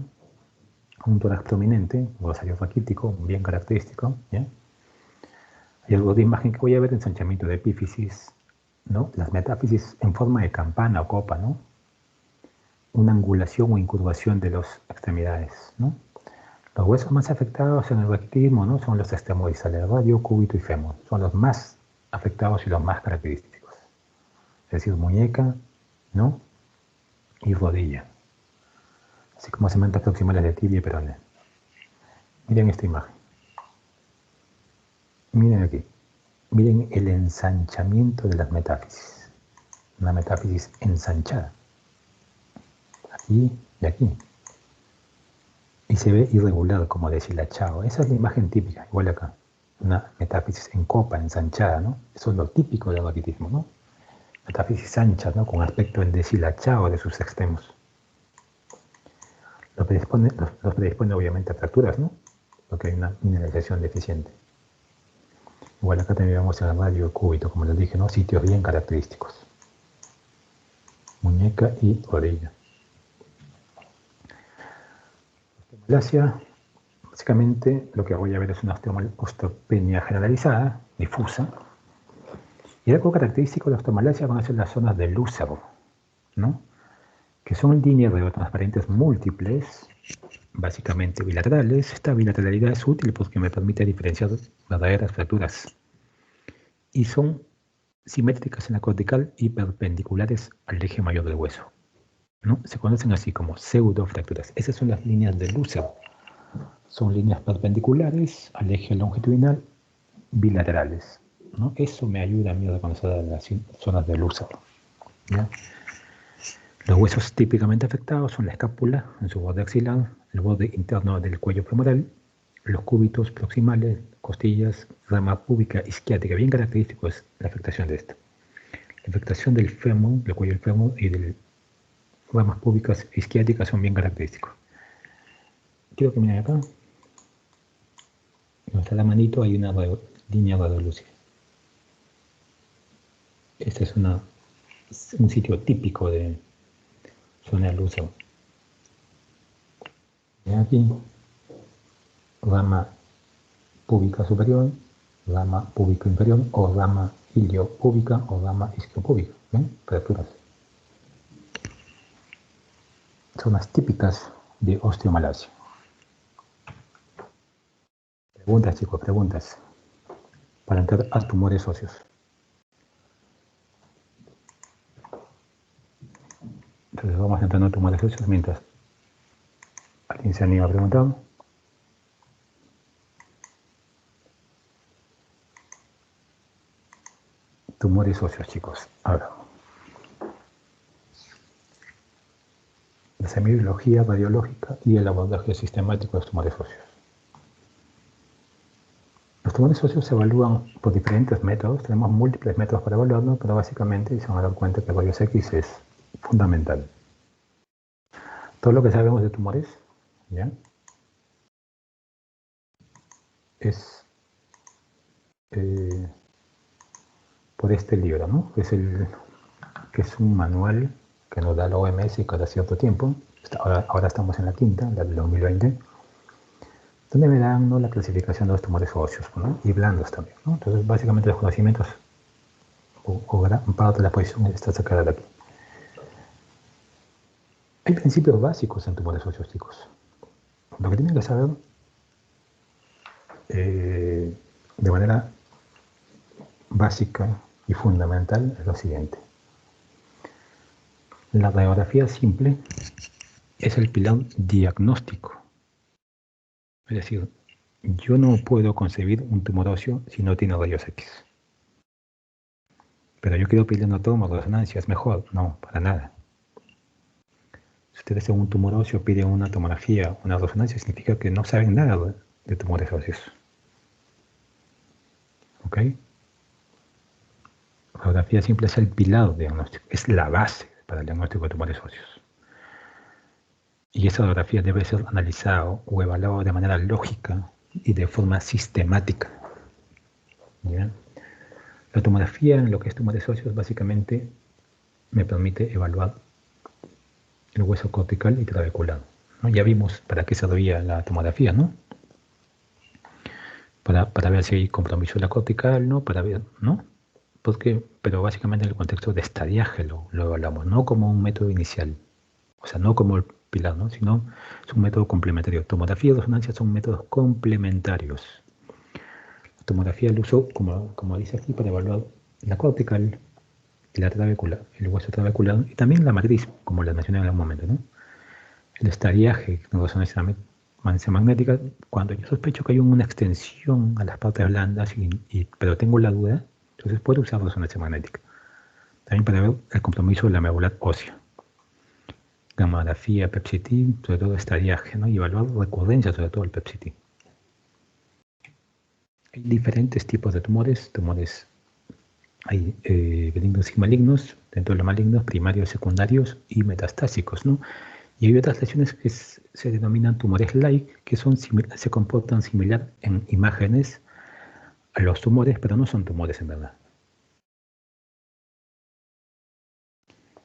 Un tórax prominente, un rosario raquítico, bien característico, ¿ya? Y algo de imagen que voy a ver, ensanchamiento de epífisis, ¿no? Las metáfisis en forma de campana o copa, ¿no? Una angulación o incurvación de las extremidades, ¿no? Los huesos más afectados en el raquitismo, ¿no? Son los extremodisales, radio, cúbito y fémur. Son los más afectados y los más característicos. Es decir, muñeca, ¿no? Y rodilla. Así como segmentos proximales de tibia y peroné. Miren esta imagen. Miren aquí. Miren el ensanchamiento de las metáfisis. Una metáfisis ensanchada. Aquí y aquí. Y se ve irregular, como deshilachado. Esa es la imagen típica, igual acá. Una metáfisis en copa, ensanchada, ¿no? Eso es lo típico del raquitismo, ¿no? Metáfisis ancha, ¿no? Con aspecto deshilachado de sus extremos. Los predispone obviamente a fracturas, ¿no? Porque hay una mineralización deficiente. Igual acá también vemos el radio cúbito, como les dije, ¿no? Sitios bien característicos. Muñeca y rodilla. Osteomalacia, básicamente lo que voy a ver es una osteopenia generalizada, difusa. Y algo característico de la osteomalacia van a ser las zonas del úsero, ¿no? Que son líneas transparentes múltiples, básicamente bilaterales. Esta bilateralidad es útil porque me permite diferenciar verdaderas fracturas. Y son simétricas en la cortical y perpendiculares al eje mayor del hueso, ¿no? Se conocen así como pseudofracturas. Esas son las líneas del úsero. Son líneas perpendiculares al eje longitudinal bilaterales, ¿no? Eso me ayuda a mí a reconocer las zonas del úsero, ¿ya? Los huesos típicamente afectados son la escápula en su borde axilar, el borde interno del cuello femoral, los cúbitos proximales, costillas, rama púbica isquiática. Bien característico es la afectación de esto. La afectación del fémur, del cuello del fémur y de ramas púbicas isquiáticas son bien característicos. Quiero que miren acá. Donde está la manito hay una línea radiolúcida. Este es un sitio típico de zona del úsero. Y aquí, rama púbica superior, rama púbica inferior, o rama iliopúbica o rama isquiopúbica. ¿Ven? Fracturas. Zonas típicas de osteomalacia. Preguntas, chicos, preguntas. Para entrar a tumores óseos. Entonces vamos entrando a tumores óseos mientras alguien se anima a preguntar. Tumores óseos, chicos. Ahora. La semibiología radiológica y el abordaje sistemático de los tumores óseos. Los tumores óseos se evalúan por diferentes métodos. Tenemos múltiples métodos para evaluarlo, pero básicamente se van a dar cuenta que el rayos X es fundamental. Todo lo que sabemos de tumores, ¿ya? Es por este libro, ¿no? Que es un manual que nos da la OMS cada cierto tiempo. Ahora estamos en la quinta, la del 2020, donde me dan, ¿no?, la clasificación de los tumores óseos, ¿no?, y blandos también, ¿no? Entonces, básicamente los conocimientos o gran parte de la posición está sacada de aquí. Hay principios básicos en tumores óseos, chicos. Lo que tienen que saber de manera básica y fundamental es lo siguiente. La radiografía simple es el pilar diagnóstico. Es decir, yo no puedo concebir un tumor óseo si no tiene rayos X. Pero yo quiero pedirle una toma o resonancia, ¿es mejor? No, para nada. Si ustedes en un tumor óseo piden una tomografía, una resonancia, significa que no saben nada de tumores óseos. ¿Ok? La radiografía simple es el pilar diagnóstico, es la base para el diagnóstico de tumores óseos. Y esa radiografía debe ser analizada o evaluada de manera lógica y de forma sistemática. ¿Bien? La tomografía en lo que es tumores óseos básicamente me permite evaluar el hueso cortical y trabecular, ¿no? Ya vimos para qué servía la tomografía, ¿no? Para ver si hay compromiso de la cortical, ¿no? Para ver, ¿no? Porque, pero básicamente en el contexto de estadiaje lo evaluamos, no como un método inicial, o sea, no como el pilar, ¿no? Sino es un método complementario. Tomografía y resonancia son métodos complementarios. La tomografía lo uso, como dice aquí, para evaluar la cortical y la trabecular, el hueso trabecular, y también la matriz, como les mencioné en algún momento, ¿no? El estadiaje con resonancia magnética, cuando yo sospecho que hay una extensión a las partes blandas, pero tengo la duda, entonces puedo usar resonancia magnética. También para ver el compromiso de la médula ósea. Gamografía, PET-CT, sobre todo estadiaje, ¿no? Y evaluar recurrencia, sobre todo el PET-CT. Hay diferentes tipos de tumores. Hay benignos y malignos, dentro de los malignos, primarios, secundarios y metastásicos, ¿no? Y hay otras lesiones que se denominan tumores like, que se comportan similar en imágenes a los tumores, pero no son tumores en verdad.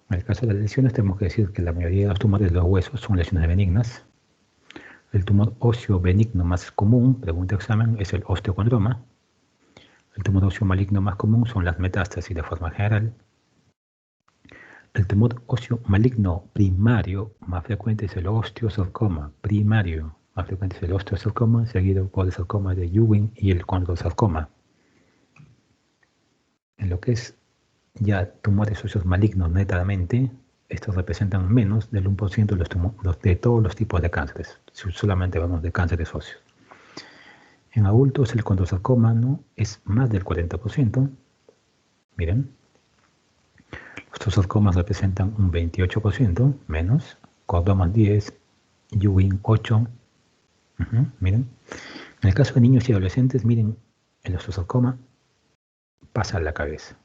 En el caso de las lesiones, tenemos que decir que la mayoría de los tumores de los huesos son lesiones benignas. El tumor óseo benigno más común, pregunta examen, es el osteocondroma. El tumor óseo maligno más común son las metástasis de forma general. El tumor óseo maligno primario más frecuente es el osteosarcoma primario. Más frecuente es el osteosarcoma, seguido por el sarcoma de Ewing y el condrosarcoma. En lo que es ya tumores óseos malignos netamente, estos representan menos del 1% de todos los tipos de cánceres, si solamente hablamos de cánceres óseos. En adultos el condrosarcoma, ¿no?, es más del 40%. Miren, los osteosarcomas representan un 28% menos, cordomas 10, Ewing 8. Miren, en el caso de niños y adolescentes, miren, el osteosarcoma pasa a la cabeza.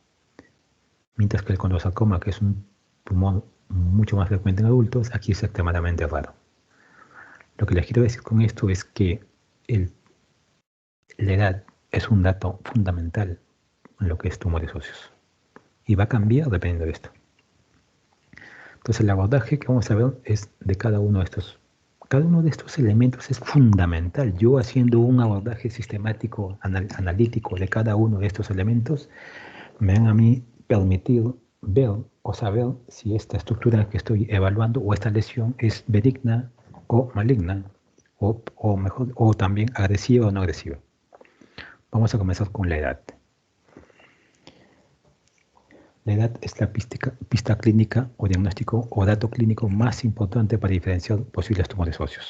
Mientras que el condrosarcoma, que es un tumor mucho más frecuente en adultos, aquí es extremadamente raro. Lo que les quiero decir con esto es que la edad es un dato fundamental en lo que es tumores óseos. Y va a cambiar dependiendo de esto. Entonces el abordaje que vamos a ver es de cada uno de estos. Cada uno de estos elementos es fundamental. Yo haciendo un abordaje sistemático, analítico de cada uno de estos elementos, me van a mí permitir ver o saber si esta estructura que estoy evaluando o esta lesión es benigna o maligna, o también agresiva o no agresiva. Vamos a comenzar con la edad. La edad es la pista clínica o diagnóstico o dato clínico más importante para diferenciar posibles tumores óseos.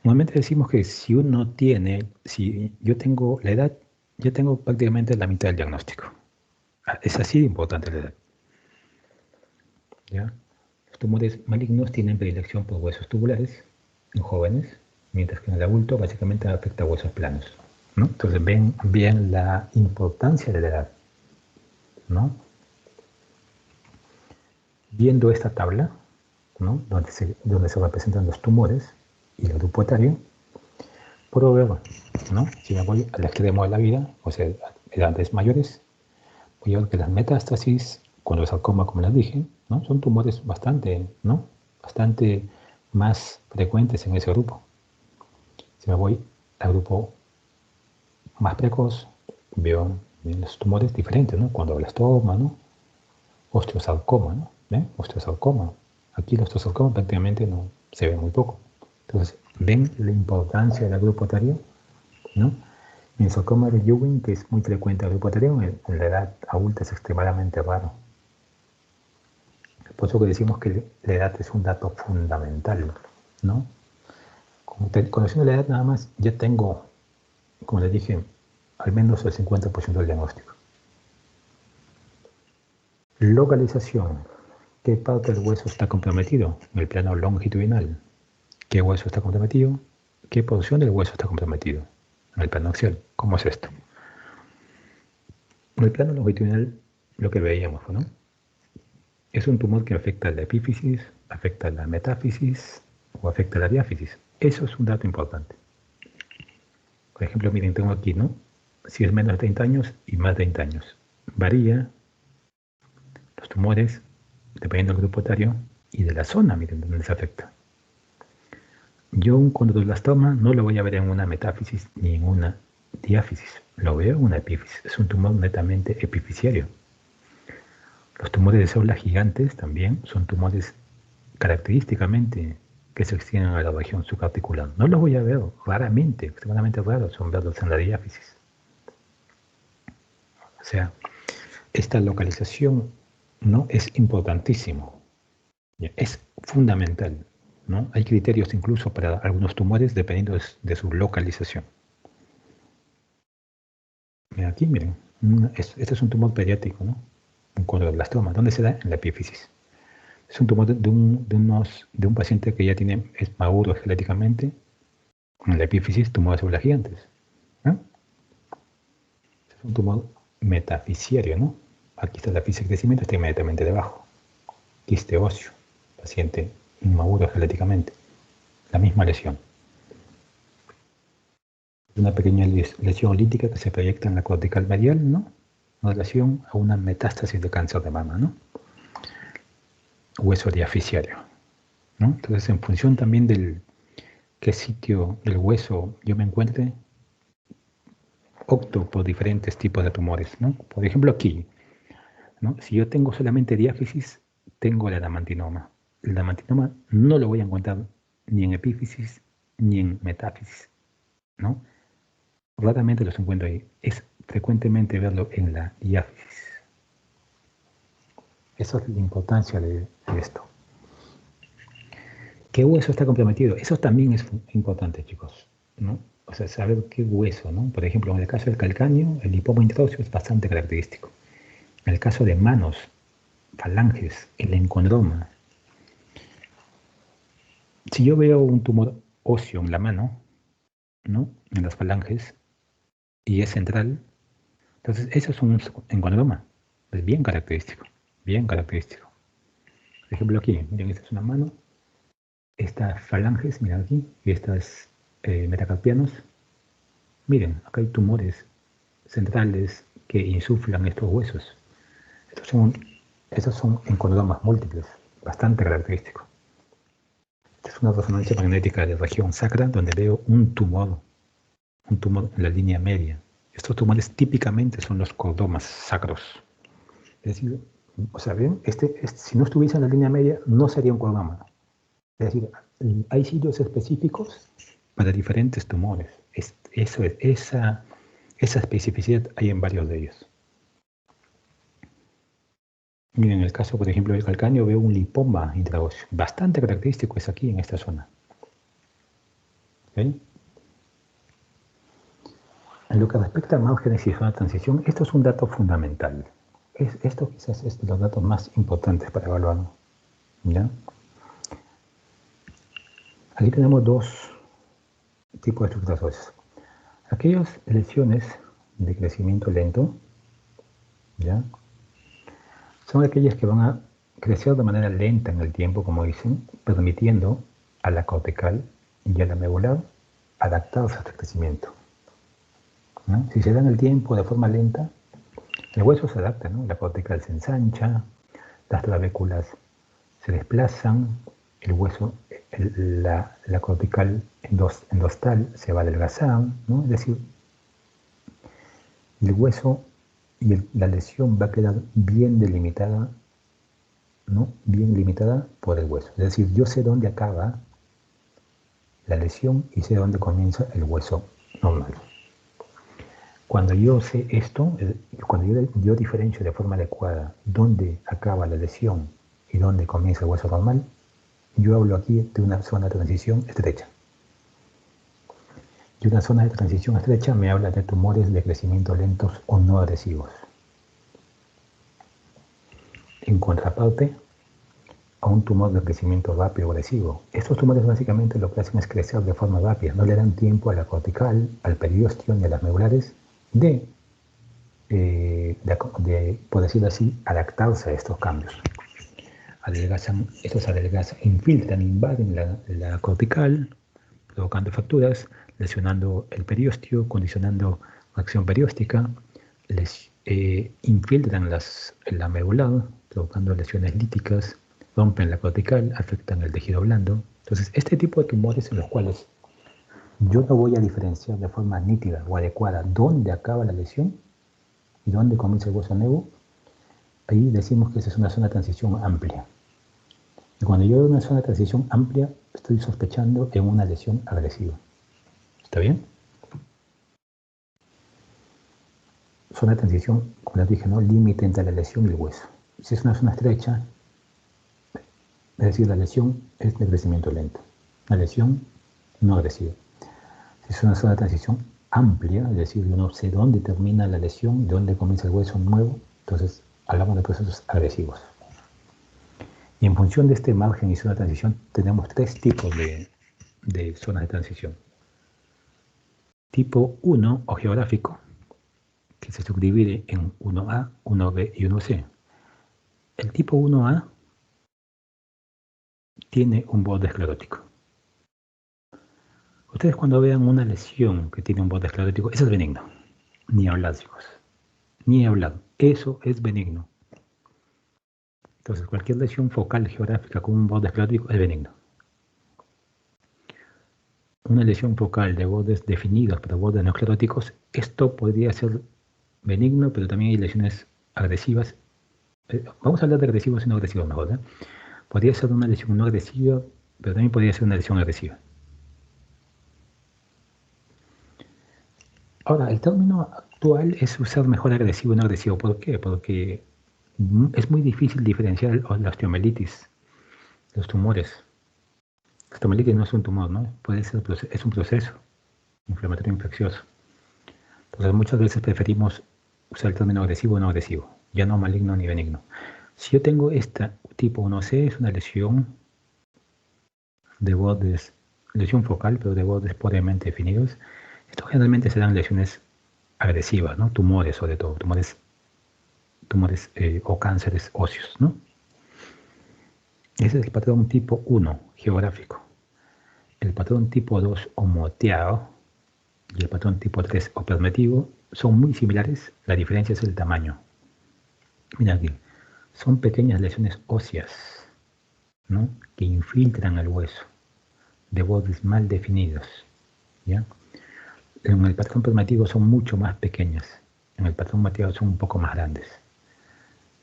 Normalmente decimos que si yo tengo la edad, ya tengo prácticamente la mitad del diagnóstico. Es así de importante la edad. ¿Ya? Los tumores malignos tienen predilección por huesos tubulares en jóvenes, mientras que en el adulto básicamente afecta a huesos planos, ¿no? Entonces ven bien la importancia de la edad, ¿no? Viendo esta tabla, ¿no?, donde se representan los tumores y el grupo etario, puedo ver, ¿no?, si me voy al extremo de la vida, o sea, edades mayores, voy a ver que las metástasis, cuando el sarcoma, como les dije, ¿no?, son tumores bastante más frecuentes en ese grupo. Si me voy al grupo más precoz, veo los tumores diferentes, ¿no?, cuando blastoma, ¿no?, osteosarcoma, ¿no?, ¿ven? Osteosarcoma. Aquí el osteosarcoma prácticamente no se ve muy poco. Entonces, ven la importancia del grupo etario, ¿no? En el sarcoma de Ewing, que es muy frecuente el grupo etario, en la edad adulta es extremadamente raro. Por eso que decimos que la edad es un dato fundamental, ¿no? Conociendo la edad nada más, ya tengo, como les dije, al menos el 50% del diagnóstico. Localización. ¿Qué parte del hueso está comprometido? En el plano longitudinal. ¿Qué hueso está comprometido? ¿Qué porción del hueso está comprometido? En el plano axial. ¿Cómo es esto? En el plano longitudinal, lo que veíamos, ¿no?, es un tumor que afecta a la epífisis, afecta a la metáfisis o afecta a la diáfisis. Eso es un dato importante. Por ejemplo, miren, tengo aquí, ¿no?, si es menos de 30 años y más de 30 años. Varía los tumores dependiendo del grupo etario y de la zona, miren, donde se afecta. Yo un condroblastoma no lo voy a ver en una metáfisis ni en una diáfisis, lo veo en una epífisis, es un tumor netamente epifisiario. Los tumores de células gigantes también son tumores característicamente que se extienden a la región subarticular. No los voy a ver, raramente, extremadamente raros son verlos en la diáfisis. O sea, esta localización no es importantísimo, es fundamental, ¿no? Hay criterios incluso para algunos tumores dependiendo de su localización. Miren aquí, miren, este es un tumor pediátrico, ¿no? Un condroblastoma. ¿Dónde se da? En la epífisis. Es un tumor de un paciente que ya es maduro genéticamente. En la epífisis, tumor de células gigantes. ¿No? Es un tumor metafisiario, ¿no? Aquí está la fisa de crecimiento, está inmediatamente debajo. Quiste óseo, paciente inmaduro genéticamente. La misma lesión. Una pequeña lesión lítica que se proyecta en la cortical medial, ¿no? En relación a una metástasis de cáncer de mama, ¿no? Hueso diafisiario, ¿no? Entonces, en función también del qué sitio del hueso yo me encuentre, opto por diferentes tipos de tumores, ¿no? Por ejemplo, aquí, ¿no? Si yo tengo solamente diáfisis, tengo el adamantinoma. El adamantinoma no lo voy a encontrar ni en epífisis ni en metáfisis, ¿no? Raramente los encuentro ahí. Es frecuentemente verlo en la diáfisis. Esa es la importancia de esto. ¿Qué hueso está comprometido? Eso también es importante, chicos, ¿no? O sea, saber qué hueso, ¿no? Por ejemplo, en el caso del calcáneo, el lipoma intróseo es bastante característico. En el caso de manos, falanges, el encondroma. Si yo veo un tumor óseo en la mano, ¿no? En las falanges, y es central, entonces eso es un encondroma. Es bien característico, bien característico. Por ejemplo, aquí, miren, esta es una mano, estas falanges, miren aquí, y estas metacarpianos. Miren, acá hay tumores centrales que insuflan estos huesos. Estos son encondromas múltiples, bastante característicos. Esta es una resonancia magnética de región sacra donde veo un tumor en la línea media. Estos tumores típicamente son los cordomas sacros. Es decir, o sea, ¿ven? Si no estuviese en la línea media, no sería un cordoma. Es decir, hay sitios específicos para diferentes tumores. Esa especificidad hay en varios de ellos. Miren, en el caso, por ejemplo, del calcáneo, veo un lipoma intraóseo. Bastante característico es aquí, en esta zona. ¿Okay? En lo que respecta a márgenes y zona de transición, esto es un dato fundamental. Esto quizás es de los datos más importantes para evaluar. ¿Ya? Aquí tenemos dos tipos de estructuras óseas. Aquellas lesiones de crecimiento lento, ¿ya? Son aquellas que van a crecer de manera lenta en el tiempo, como dicen, permitiendo a la cortical y a la medular adaptarse a este crecimiento, ¿no? Si se da en el tiempo de forma lenta, el hueso se adapta, ¿no? La cortical se ensancha, las trabéculas se desplazan, el hueso, la cortical endostal se va a adelgazar, ¿no? Es decir, el hueso y la lesión va a quedar bien delimitada, ¿no? Bien limitada por el hueso. Es decir, yo sé dónde acaba la lesión y sé dónde comienza el hueso normal. Cuando yo sé esto, cuando yo diferencio de forma adecuada dónde acaba la lesión y dónde comienza el hueso normal, yo hablo aquí de una zona de transición estrecha. Y una zona de transición estrecha me habla de tumores de crecimiento lentos o no agresivos. En contraparte, a un tumor de crecimiento rápido o agresivo. Estos tumores básicamente lo que hacen es crecer de forma rápida, no le dan tiempo a la cortical, al periósteo ni a las medulares de, por decirlo así, adaptarse a estos cambios. Estos adelgazan, infiltran, invaden la cortical, provocando fracturas, lesionando el periósteo, condicionando la acción perióstica, infiltran la medular, provocando lesiones líticas, rompen la cortical, afectan el tejido blando. Entonces, este tipo de tumores en los cuales yo no voy a diferenciar de forma nítida o adecuada dónde acaba la lesión y dónde comienza el hueso nuevo, ahí decimos que esa es una zona de transición amplia. Y cuando yo veo una zona de transición amplia, estoy sospechando en una lesión agresiva. ¿Está bien? Zona de transición, como les dije, ¿no? Límite entre la lesión y el hueso. Si es una zona estrecha, es decir, la lesión es de crecimiento lento. La lesión no agresiva. Si es una zona de transición amplia, es decir, yo no sé dónde termina la lesión, dónde comienza el hueso nuevo, entonces hablamos de procesos agresivos. Y en función de este margen y zona de transición, tenemos tres tipos de zonas de transición. Tipo 1 o geográfico, que se subdivide en 1A, 1B y 1C. El tipo 1A tiene un borde esclerótico. Ustedes cuando vean una lesión que tiene un borde esclerótico, eso es benigno. Ni hablar, chicos. Ni hablar. Eso es benigno. Entonces, cualquier lesión focal geográfica con un borde esclerótico es benigno. Una lesión focal de bordes definidos, pero bordes no escleróticos, esto podría ser benigno, pero también hay lesiones agresivas. Vamos a hablar de agresivos y no agresivos mejor, ¿eh? Podría ser una lesión no agresiva, pero también podría ser una lesión agresiva. Ahora, el término actual es usar mejor agresivo y no agresivo. ¿Por qué? Porque es muy difícil diferenciar la osteomelitis, los tumores. La osteomelitis no es un tumor, ¿no? Es un proceso inflamatorio infeccioso. Entonces, muchas veces preferimos usar el término agresivo o no agresivo, ya no maligno ni benigno. Si yo tengo esta tipo 1C, es una lesión de bordes, lesión focal, pero de bordes puramente definidos. Esto generalmente se dan lesiones agresivas, ¿no? Tumores sobre todo, tumores o cánceres óseos, ¿no? Ese es el patrón tipo 1, geográfico. El patrón tipo 2, o moteado, y el patrón tipo 3, o permitivo, son muy similares, la diferencia es el tamaño. Mira aquí, son pequeñas lesiones óseas, ¿no? Que infiltran el hueso, de bordes mal definidos, ¿ya? En el patrón permitivo son mucho más pequeñas, en el patrón moteado son un poco más grandes.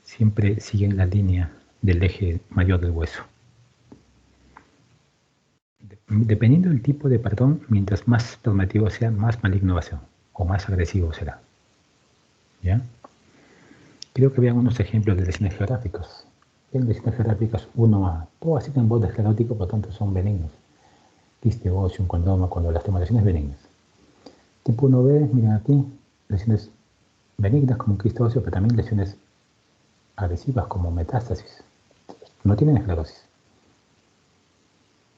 Siempre siguen la línea del eje mayor del hueso. Dependiendo del tipo de patrón, mientras más permitivo sea, más maligno va a ser, o más agresivo será. ¿Ya? Quiero que vean unos ejemplos de lesiones geográficas. En lesiones geográficas 1A, todas tienen borde esclerótico, por tanto son benignos. Quiste óseo, un condoma, cuando las lesiones benignas. Tipo 1B, miren aquí, lesiones benignas como un quiste óseo, pero también lesiones agresivas como metástasis. No tienen esclerosis.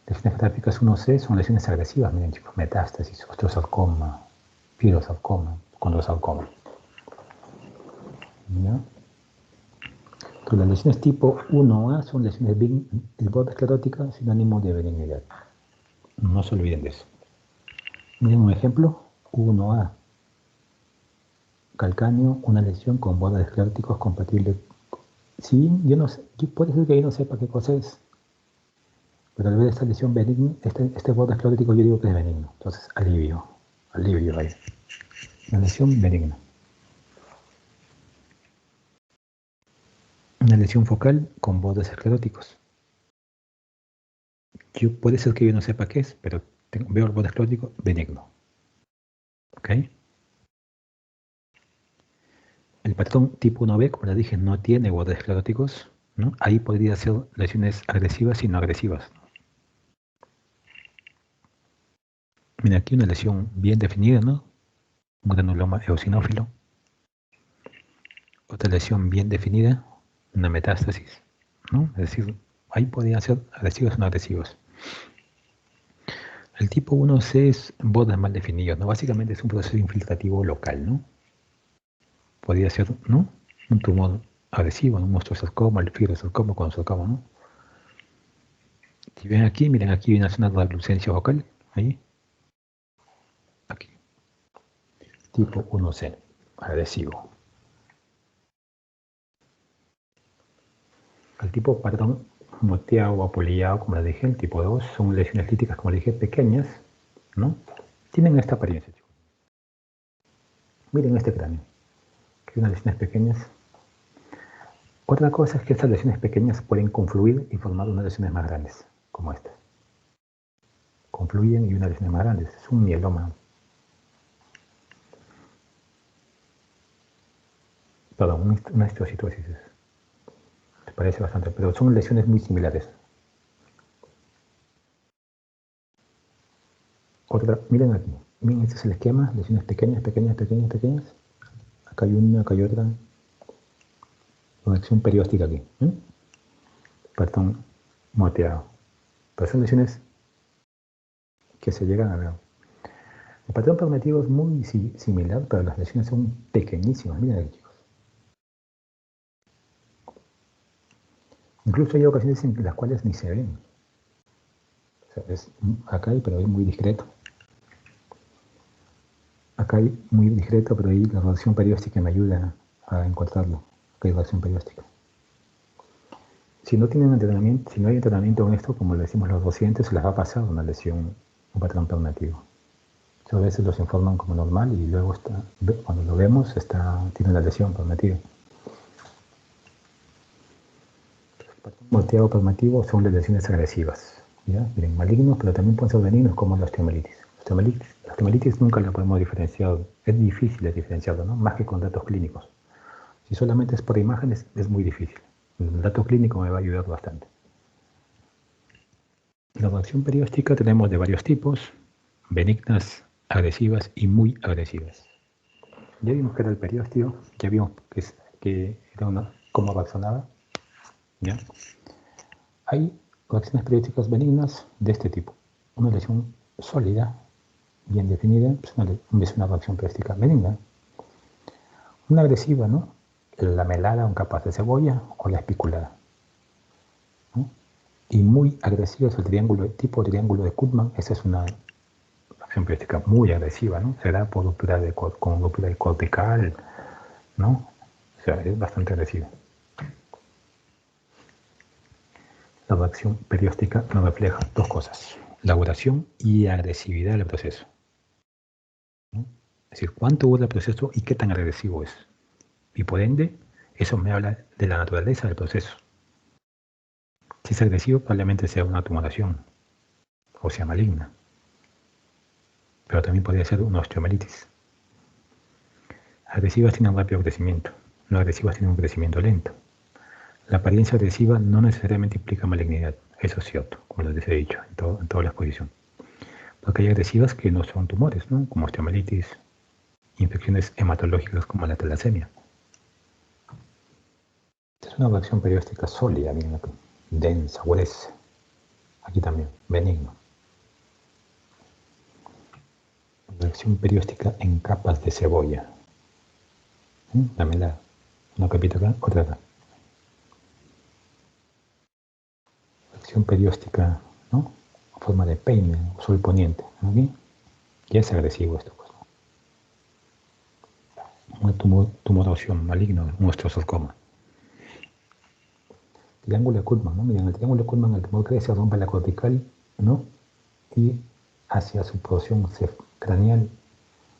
Lesiones geográficas 1C son lesiones agresivas, miren chicos, metástasis, osteosarcoma, fibrosarcoma, condrosarcoma. ¿Ya? Entonces, las lesiones tipo 1A son lesiones del borde esclerótica, sinónimo de benignidad. No se olviden de eso. Miren un ejemplo, 1A, calcáneo, una lesión con bordes escleróticos compatible. Sí, yo no sé, puede ser que yo no sepa qué cosa es, pero al ver esta lesión benigna, este borde esclerótico yo digo que es benigno. Entonces, alivio ahí. Una lesión benigna. Una lesión focal con bordes escleróticos. Puede ser que yo no sepa qué es, pero veo el borde esclerótico benigno. ¿Ok? El patrón tipo 1B, como les dije, no tiene bordes escleróticos, ¿no? Ahí podría ser lesiones agresivas y no agresivas. Mira, aquí una lesión bien definida, ¿no? Un granuloma eosinófilo. Otra lesión bien definida, una metástasis, ¿no? Es decir, ahí podrían ser agresivos o no agresivos. El tipo 1C es bordes mal definidos, ¿no? Básicamente es un proceso infiltrativo local, ¿no? Podría ser, ¿no? Un tumor agresivo, un osteosarcoma, el fibrosarcoma, condrosarcoma, ¿no? Si ven aquí, miren aquí hay una zona de ablucencia vocal, ahí, aquí. Tipo 1C, agresivo. tipo patrón moteado o apolillado, como les dije, el tipo 2, son lesiones líticas, como les dije, pequeñas, ¿no? Tienen esta apariencia, chicos. Miren este cráneo, que hay unas lesiones pequeñas. Otra cosa es que estas lesiones pequeñas pueden confluir y formar unas lesiones más grandes, como esta. Confluyen y unas lesiones más grandes. Es un mieloma. Perdón, una histiocytosis. Me parece bastante, pero son lesiones muy similares. Otra, miren aquí. Miren, este es el esquema. Lesiones pequeñas, pequeñas, pequeñas, pequeñas. Acá hay una, acá hay otra. Conexión perióstica aquí. Perdón, moteado. Pero son lesiones que se llegan a ver. El patrón permitivo es muy similar, pero las lesiones son pequeñísimas. Miren aquí, chicos. Incluso hay ocasiones en las cuales ni se ven. O sea, acá hay, pero es muy discreto. Acá hay muy discreto, pero ahí la radiación perióstica me ayuda a encontrarlo. Acá hay radiación perióstica. Si no tienen entrenamiento, si no hay entrenamiento en esto, como le decimos los docentes, se les va a pasar una lesión, un patrón permitivo. A veces los informan como normal y luego cuando lo vemos tiene una lesión permitida. Moteado permitivo son las lesiones agresivas. ¿Ya? Miren, malignos, pero también pueden ser benignos como la osteomelitis. La osteomelitis nunca la podemos diferenciar, es difícil de diferenciarlo, ¿no? Más que con datos clínicos. Si solamente es por imágenes, es muy difícil. El dato clínico me va a ayudar bastante. La reacción perióstica tenemos de varios tipos, benignas, agresivas y muy agresivas. Ya vimos que era el periósteo, ya vimos que era cómo reaccionaba. ¿Ya? Hay reacciones periósticas benignas de este tipo. Una lesión sólida, bien definida, es una reacción perióstica benigna. Una agresiva, ¿no? La melada, un capaz de cebolla o la espiculada. ¿No? Y muy agresiva es el tipo triángulo de Koopman. Esa es una reacción perióstica muy agresiva, ¿no? Se da por con ruptura cortical, ¿no? O sea, es bastante agresiva. La reacción perióstica nos refleja dos cosas: la duración y agresividad del proceso. ¿No? Es decir, cuánto dura el proceso y qué tan agresivo es. Y por ende, eso me habla de la naturaleza del proceso. Si es agresivo, probablemente sea una tumoración o sea maligna. Pero también podría ser una osteomelitis. Agresivas tienen un rápido crecimiento, no agresivas tienen un crecimiento lento. La apariencia agresiva no necesariamente implica malignidad, eso es cierto, como les he dicho en toda la exposición. Porque hay agresivas que no son tumores, ¿no? Como osteomelitis, infecciones hematológicas como la talasemia. Esta es una reacción perióstica sólida, miren aquí, densa, gruesa. Aquí también, benigno. Reacción perióstica en capas de cebolla. Dámela. Una capita acá, otra acá. Reacción perióstica, ¿no? En forma de peine, sol poniente. ¿Aquí? Ya es agresivo esto, pues. Una tumoración maligno, un osteosarcoma. Triángulo de Koopman, ¿no? Miren, el triángulo de Koopman, el tumor crece, rompe la cortical, ¿no? Y hacia su porción craneal,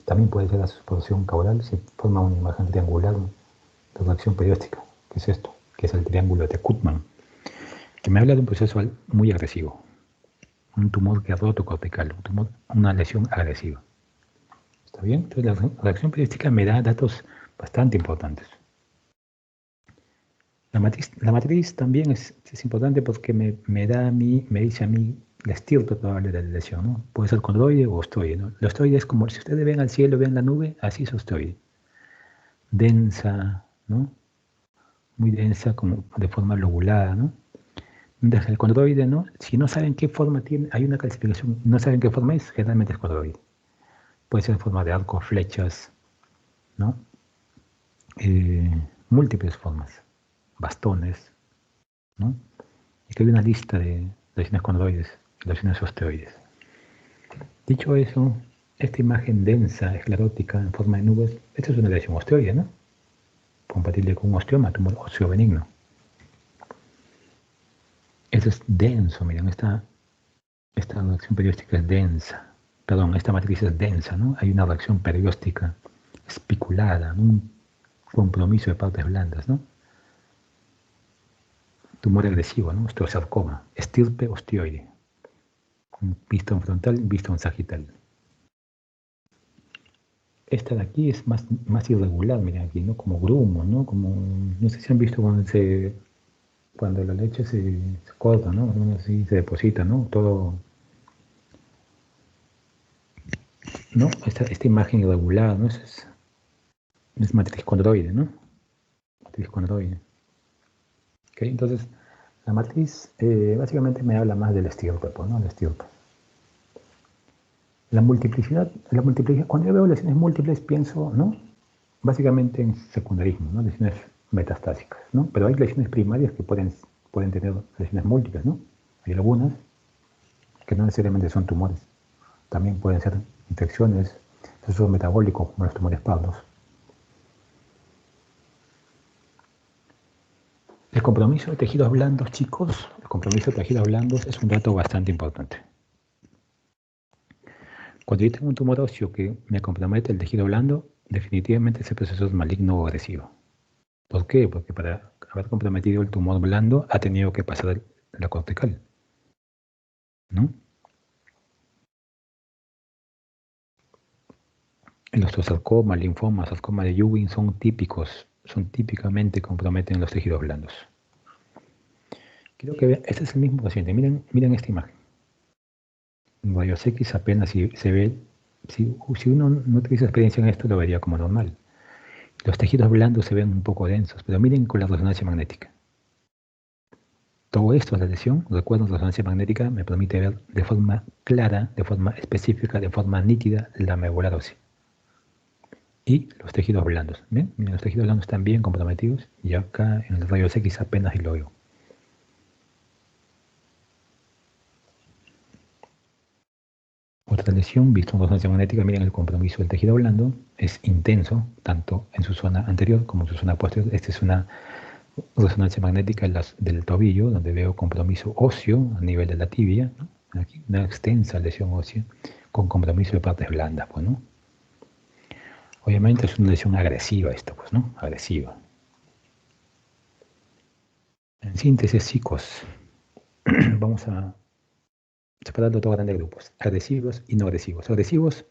también puede ser hacia su porción caudal, se forma una imagen triangular de reacción perióstica. ¿Qué es esto? Que es el triángulo de Koopman, que me habla de un proceso muy agresivo. Un tumor que ha roto cortical, una lesión agresiva. ¿Está bien? Entonces la reacción perióstica me da datos bastante importantes. La matriz también es importante porque me dice a mí la estirpe probable de la lesión, ¿no? Puede ser condroide o osteoide, ¿no? La osteoide es como, si ustedes ven al cielo, ven la nube, así es osteoide. Densa, ¿no? Muy densa, como de forma lobulada, ¿no? Mientras el condroide, ¿no? Si no saben qué forma tiene, hay una clasificación, no saben qué forma es, generalmente es condroide. Puede ser en forma de arco, flechas, ¿no? Múltiples formas, bastones, ¿no? Y que hay una lista de lesiones condroides y lesiones osteoides. Dicho eso, esta imagen densa, esclerótica, en forma de nubes, esta es una lesión osteoide, ¿no? Compatible con un osteoma, tumor óseo benigno. Esto es denso, miren, esta reacción perióstica es densa. Perdón, esta matriz es densa, ¿no? Hay una reacción perióstica espiculada, un compromiso de partes blandas, ¿no? Tumor agresivo, ¿no? Osteosarcoma, estirpe ostioide. Vistón frontal, vistón sagital. Esta de aquí es más irregular, miren aquí, ¿no? Como grumo, ¿no? Como, no sé si han visto cuando la leche se corta, ¿no? Así se deposita, ¿no? Todo, ¿no? Esta imagen irregular, ¿no? Es matriz condroide, ¿no? Matriz condroide. ¿Ok? Entonces, la matriz básicamente me habla más del estirpe, pues, ¿no? El estirpe. La multiplicidad, cuando yo veo lesiones múltiples pienso, ¿no? Básicamente en secundarismo, ¿no? Lesiones metastásicas, ¿no? Pero hay lesiones primarias que pueden tener lesiones múltiples, ¿no? Hay algunas que no necesariamente son tumores. También pueden ser infecciones, procesos metabólicos como los tumores pardos. El compromiso de tejidos blandos, chicos, el compromiso de tejidos blandos es un dato bastante importante. Cuando yo tengo un tumor óseo que me compromete el tejido blando, definitivamente ese proceso es maligno o agresivo. ¿Por qué? Porque para haber comprometido el tumor blando ha tenido que pasar la cortical, ¿no? El osteosarcoma, linfoma, sarcoma de Ewing son típicamente comprometen los tejidos blandos. Quiero que vean, este es el mismo paciente, miren esta imagen. En rayos X apenas se ve, si uno no utiliza experiencia en esto lo vería como normal. Los tejidos blandos se ven un poco densos, pero miren con la resonancia magnética. Todo esto, la lesión, recuerdo, la resonancia magnética me permite ver de forma clara, de forma específica, de forma nítida la medular ósea. Y los tejidos blandos. ¿Ven? Miren, los tejidos blandos están bien comprometidos y acá en el rayos X apenas lo veo. Otra lesión, visto en resonancia magnética, miren el compromiso del tejido blando, es intenso, tanto en su zona anterior como en su zona posterior. Esta es una resonancia magnética del tobillo, donde veo compromiso óseo a nivel de la tibia, ¿no? Aquí una extensa lesión ósea con compromiso de partes blandas, pues, ¿no? Obviamente es una lesión agresiva esto, pues, ¿no? Agresiva. En síntesis, chicos, vamos a separarlo todo a grandes grupos, agresivos y no agresivos. Agresivos,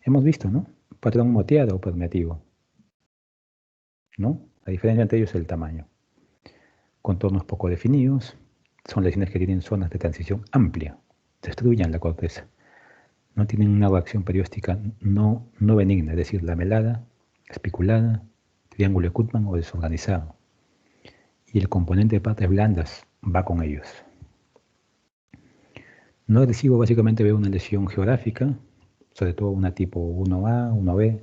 hemos visto, ¿no? Patrón moteado o permeativo, ¿no? La diferencia entre ellos es el tamaño. Contornos poco definidos, son lesiones que tienen zonas de transición amplia, destruyen la corteza. No tienen una reacción perióstica no benigna, es decir, lamelada, espiculada, triángulo de Kuttmann o desorganizado. Y el componente de partes blandas va con ellos. No agresivo básicamente veo una lesión geográfica, sobre todo una tipo 1A, 1B,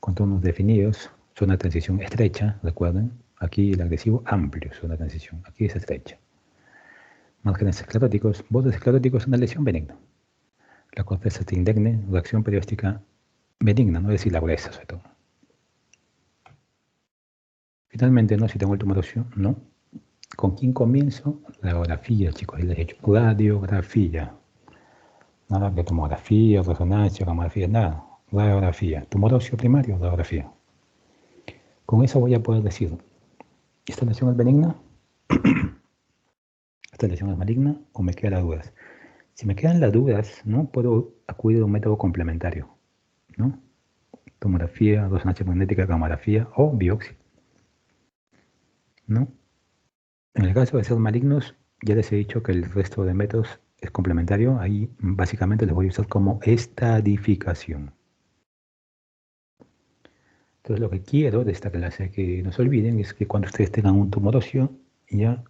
contornos definidos, zona de transición estrecha, recuerden, aquí el agresivo amplio, zona de transición, aquí es estrecha. Márgenes escleróticos, bordes escleróticos, una lesión benigna. La corteza está indegne, reacción perióstica benigna, no es decir la gruesa sobre todo. Finalmente, ¿no? Si tengo el tumor óseo, ¿no? ¿Con quién comienzo? Radiografía, chicos, y les he dicho, radiografía. Nada que tomografía, resonancia, camografía, nada. Radiografía. Tumor óseo primario, radiografía. Con eso voy a poder decir, ¿esta lesión es benigna? ¿Esta lesión es maligna? ¿O me quedan las dudas? Si me quedan las dudas, ¿no? Puedo acudir a un método complementario, ¿no? Tomografía, resonancia magnética, camografía o biopsia, ¿no? En el caso de ser malignos, ya les he dicho que el resto de métodos es complementario. Ahí básicamente les voy a usar como estadificación. Entonces lo que quiero de esta clase que no se olviden es que cuando ustedes tengan un tumor óseo, ya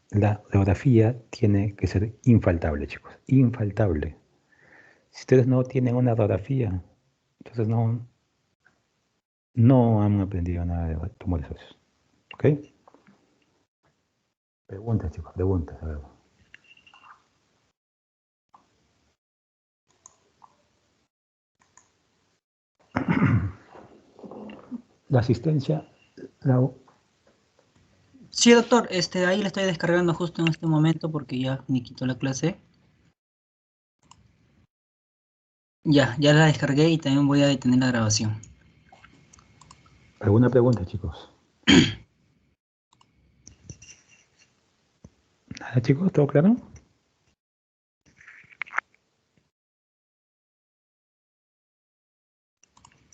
la radiografía tiene que ser infaltable, chicos. Infaltable. Si ustedes no tienen una radiografía, entonces no han aprendido nada de tumores óseos. ¿Ok? Preguntas, chicos, preguntas. A ver. La asistencia, Sí, doctor, ahí la estoy descargando justo en este momento porque ya me quitó la clase. Ya la descargué y también voy a detener la grabación. ¿Alguna pregunta, chicos? Nada, chicos, ¿todo claro?